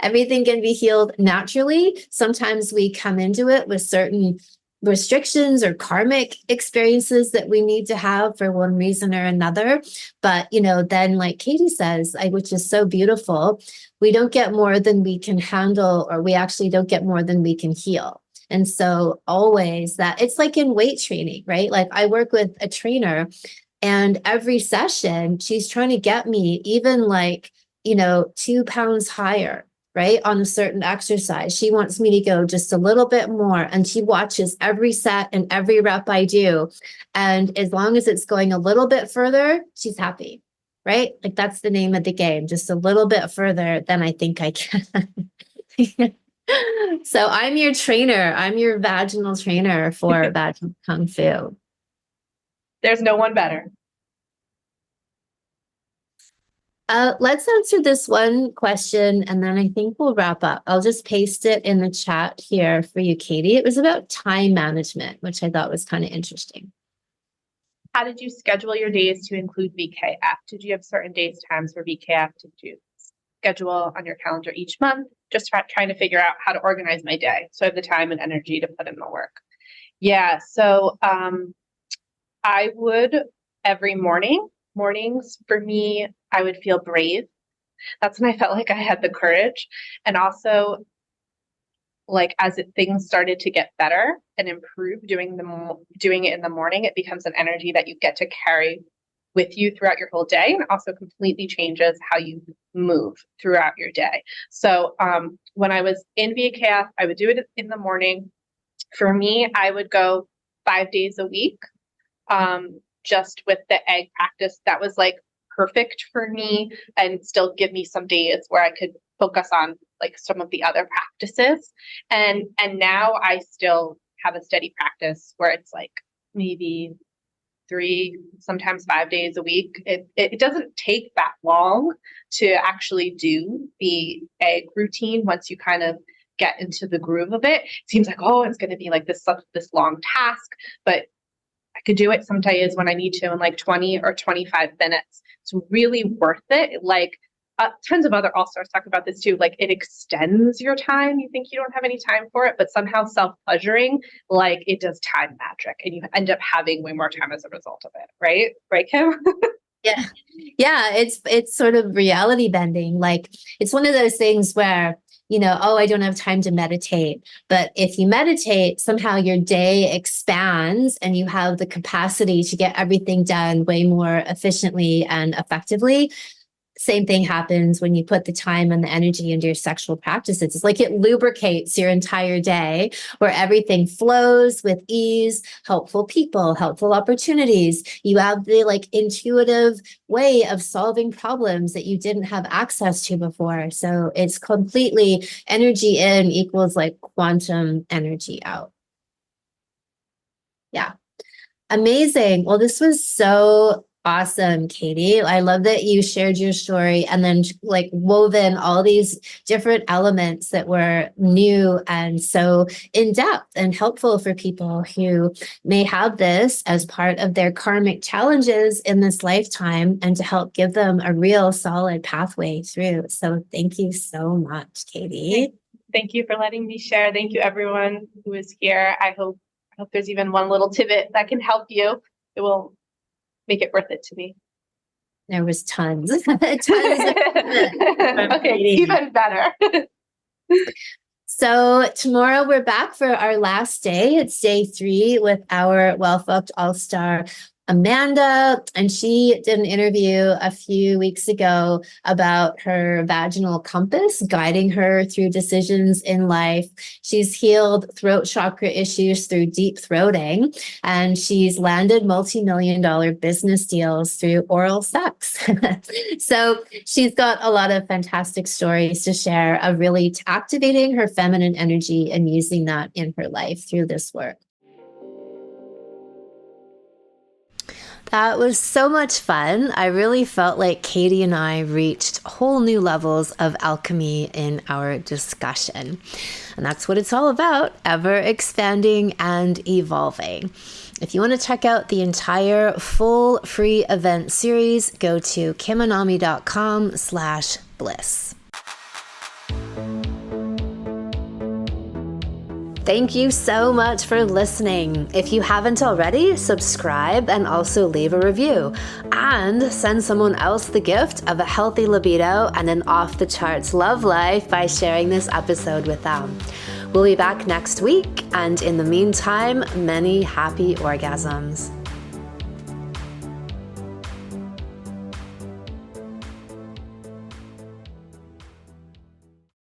Everything can be healed naturally. Sometimes we come into it with certain restrictions or karmic experiences that we need to have for one reason or another. But, then like Katie says, which is so beautiful, we don't get more than we can handle, or we actually don't get more than we can heal. And so always that it's like in weight training, right? Like I work with a trainer, and every session she's trying to get me even like 2 pounds higher, right? On a certain exercise. She wants me to go just a little bit more. And she watches every set and every rep I do. And as long as it's going a little bit further, she's happy, right? Like that's the name of the game. Just a little bit further than I think I can. So I'm your trainer. I'm your vaginal trainer for vaginal Kung Fu. There's no one better. Let's answer this one question, and then I think we'll wrap up. I'll just paste it in the chat here for you, Katie. It was about time management, which I thought was kind of interesting. How did you schedule your days to include VKF? Did you have certain days, times for VKF to schedule on your calendar each month? Just trying to figure out how to organize my day so I have the time and energy to put in the work. Yeah, so I would every mornings for me, I would feel brave. That's when I felt like I had the courage. And also, like as things started to get better and improve, doing it in the morning, it becomes an energy that you get to carry with you throughout your whole day, and also completely changes how you move throughout your day. So when I was in VKF, I would do it in the morning. For me, I would go 5 days a week. Just with the egg practice, that was like perfect for me, and still give me some days where I could focus on like some of the other practices. And now I still have a steady practice where it's like maybe 3, sometimes 5 days a week. It doesn't take that long to actually do the egg routine once you kind of get into the groove of it. It seems like, oh, it's going to be like this long task, but I could do it some days when I need to in like 20 or 25 minutes. It's really worth it. Like tons of other all-stars talk about this too. Like it extends your time. You think you don't have any time for it, but somehow self-pleasuring, like it does time magic, and you end up having way more time as a result of it. Right? Right, Kim? Yeah. Yeah. It's sort of reality bending. Like it's one of those things where, I don't have time to meditate. But if you meditate, somehow your day expands and you have the capacity to get everything done way more efficiently and effectively. Same thing happens when you put the time and the energy into your sexual practices. It's like it lubricates your entire day, where everything flows with ease, helpful people, helpful opportunities. You have the like intuitive way of solving problems that you didn't have access to before. So it's completely energy in equals like quantum energy out. Yeah. Amazing. Well, this was so awesome, Katie. I love that you shared your story and then like woven all these different elements that were new and so in depth and helpful for people who may have this as part of their karmic challenges in this lifetime, and to help give them a real solid pathway through. So thank you so much, Katie. Thank you for letting me share. Thank you, everyone who is here. I hope there's even one little tidbit that can help you. It will make it worth it to me. There was tons. Okay, even better. So tomorrow we're back for our last day. It's day 3 with our well-fucked all-star Amanda, and she did an interview a few weeks ago about her vaginal compass guiding her through decisions in life. She's healed throat chakra issues through deep throating, and she's landed multi-million-dollar business deals through oral sex. So she's got a lot of fantastic stories to share of really activating her feminine energy and using that in her life through this work. That was so much fun. I really felt like Katie and I reached whole new levels of alchemy in our discussion. And that's what it's all about, ever expanding and evolving. If you want to check out the entire full free event series, go to kimanami.com/bliss. Thank you so much for listening. If you haven't already, subscribe and also leave a review. And send someone else the gift of a healthy libido and an off-the-charts love life by sharing this episode with them. We'll be back next week, and in the meantime, many happy orgasms.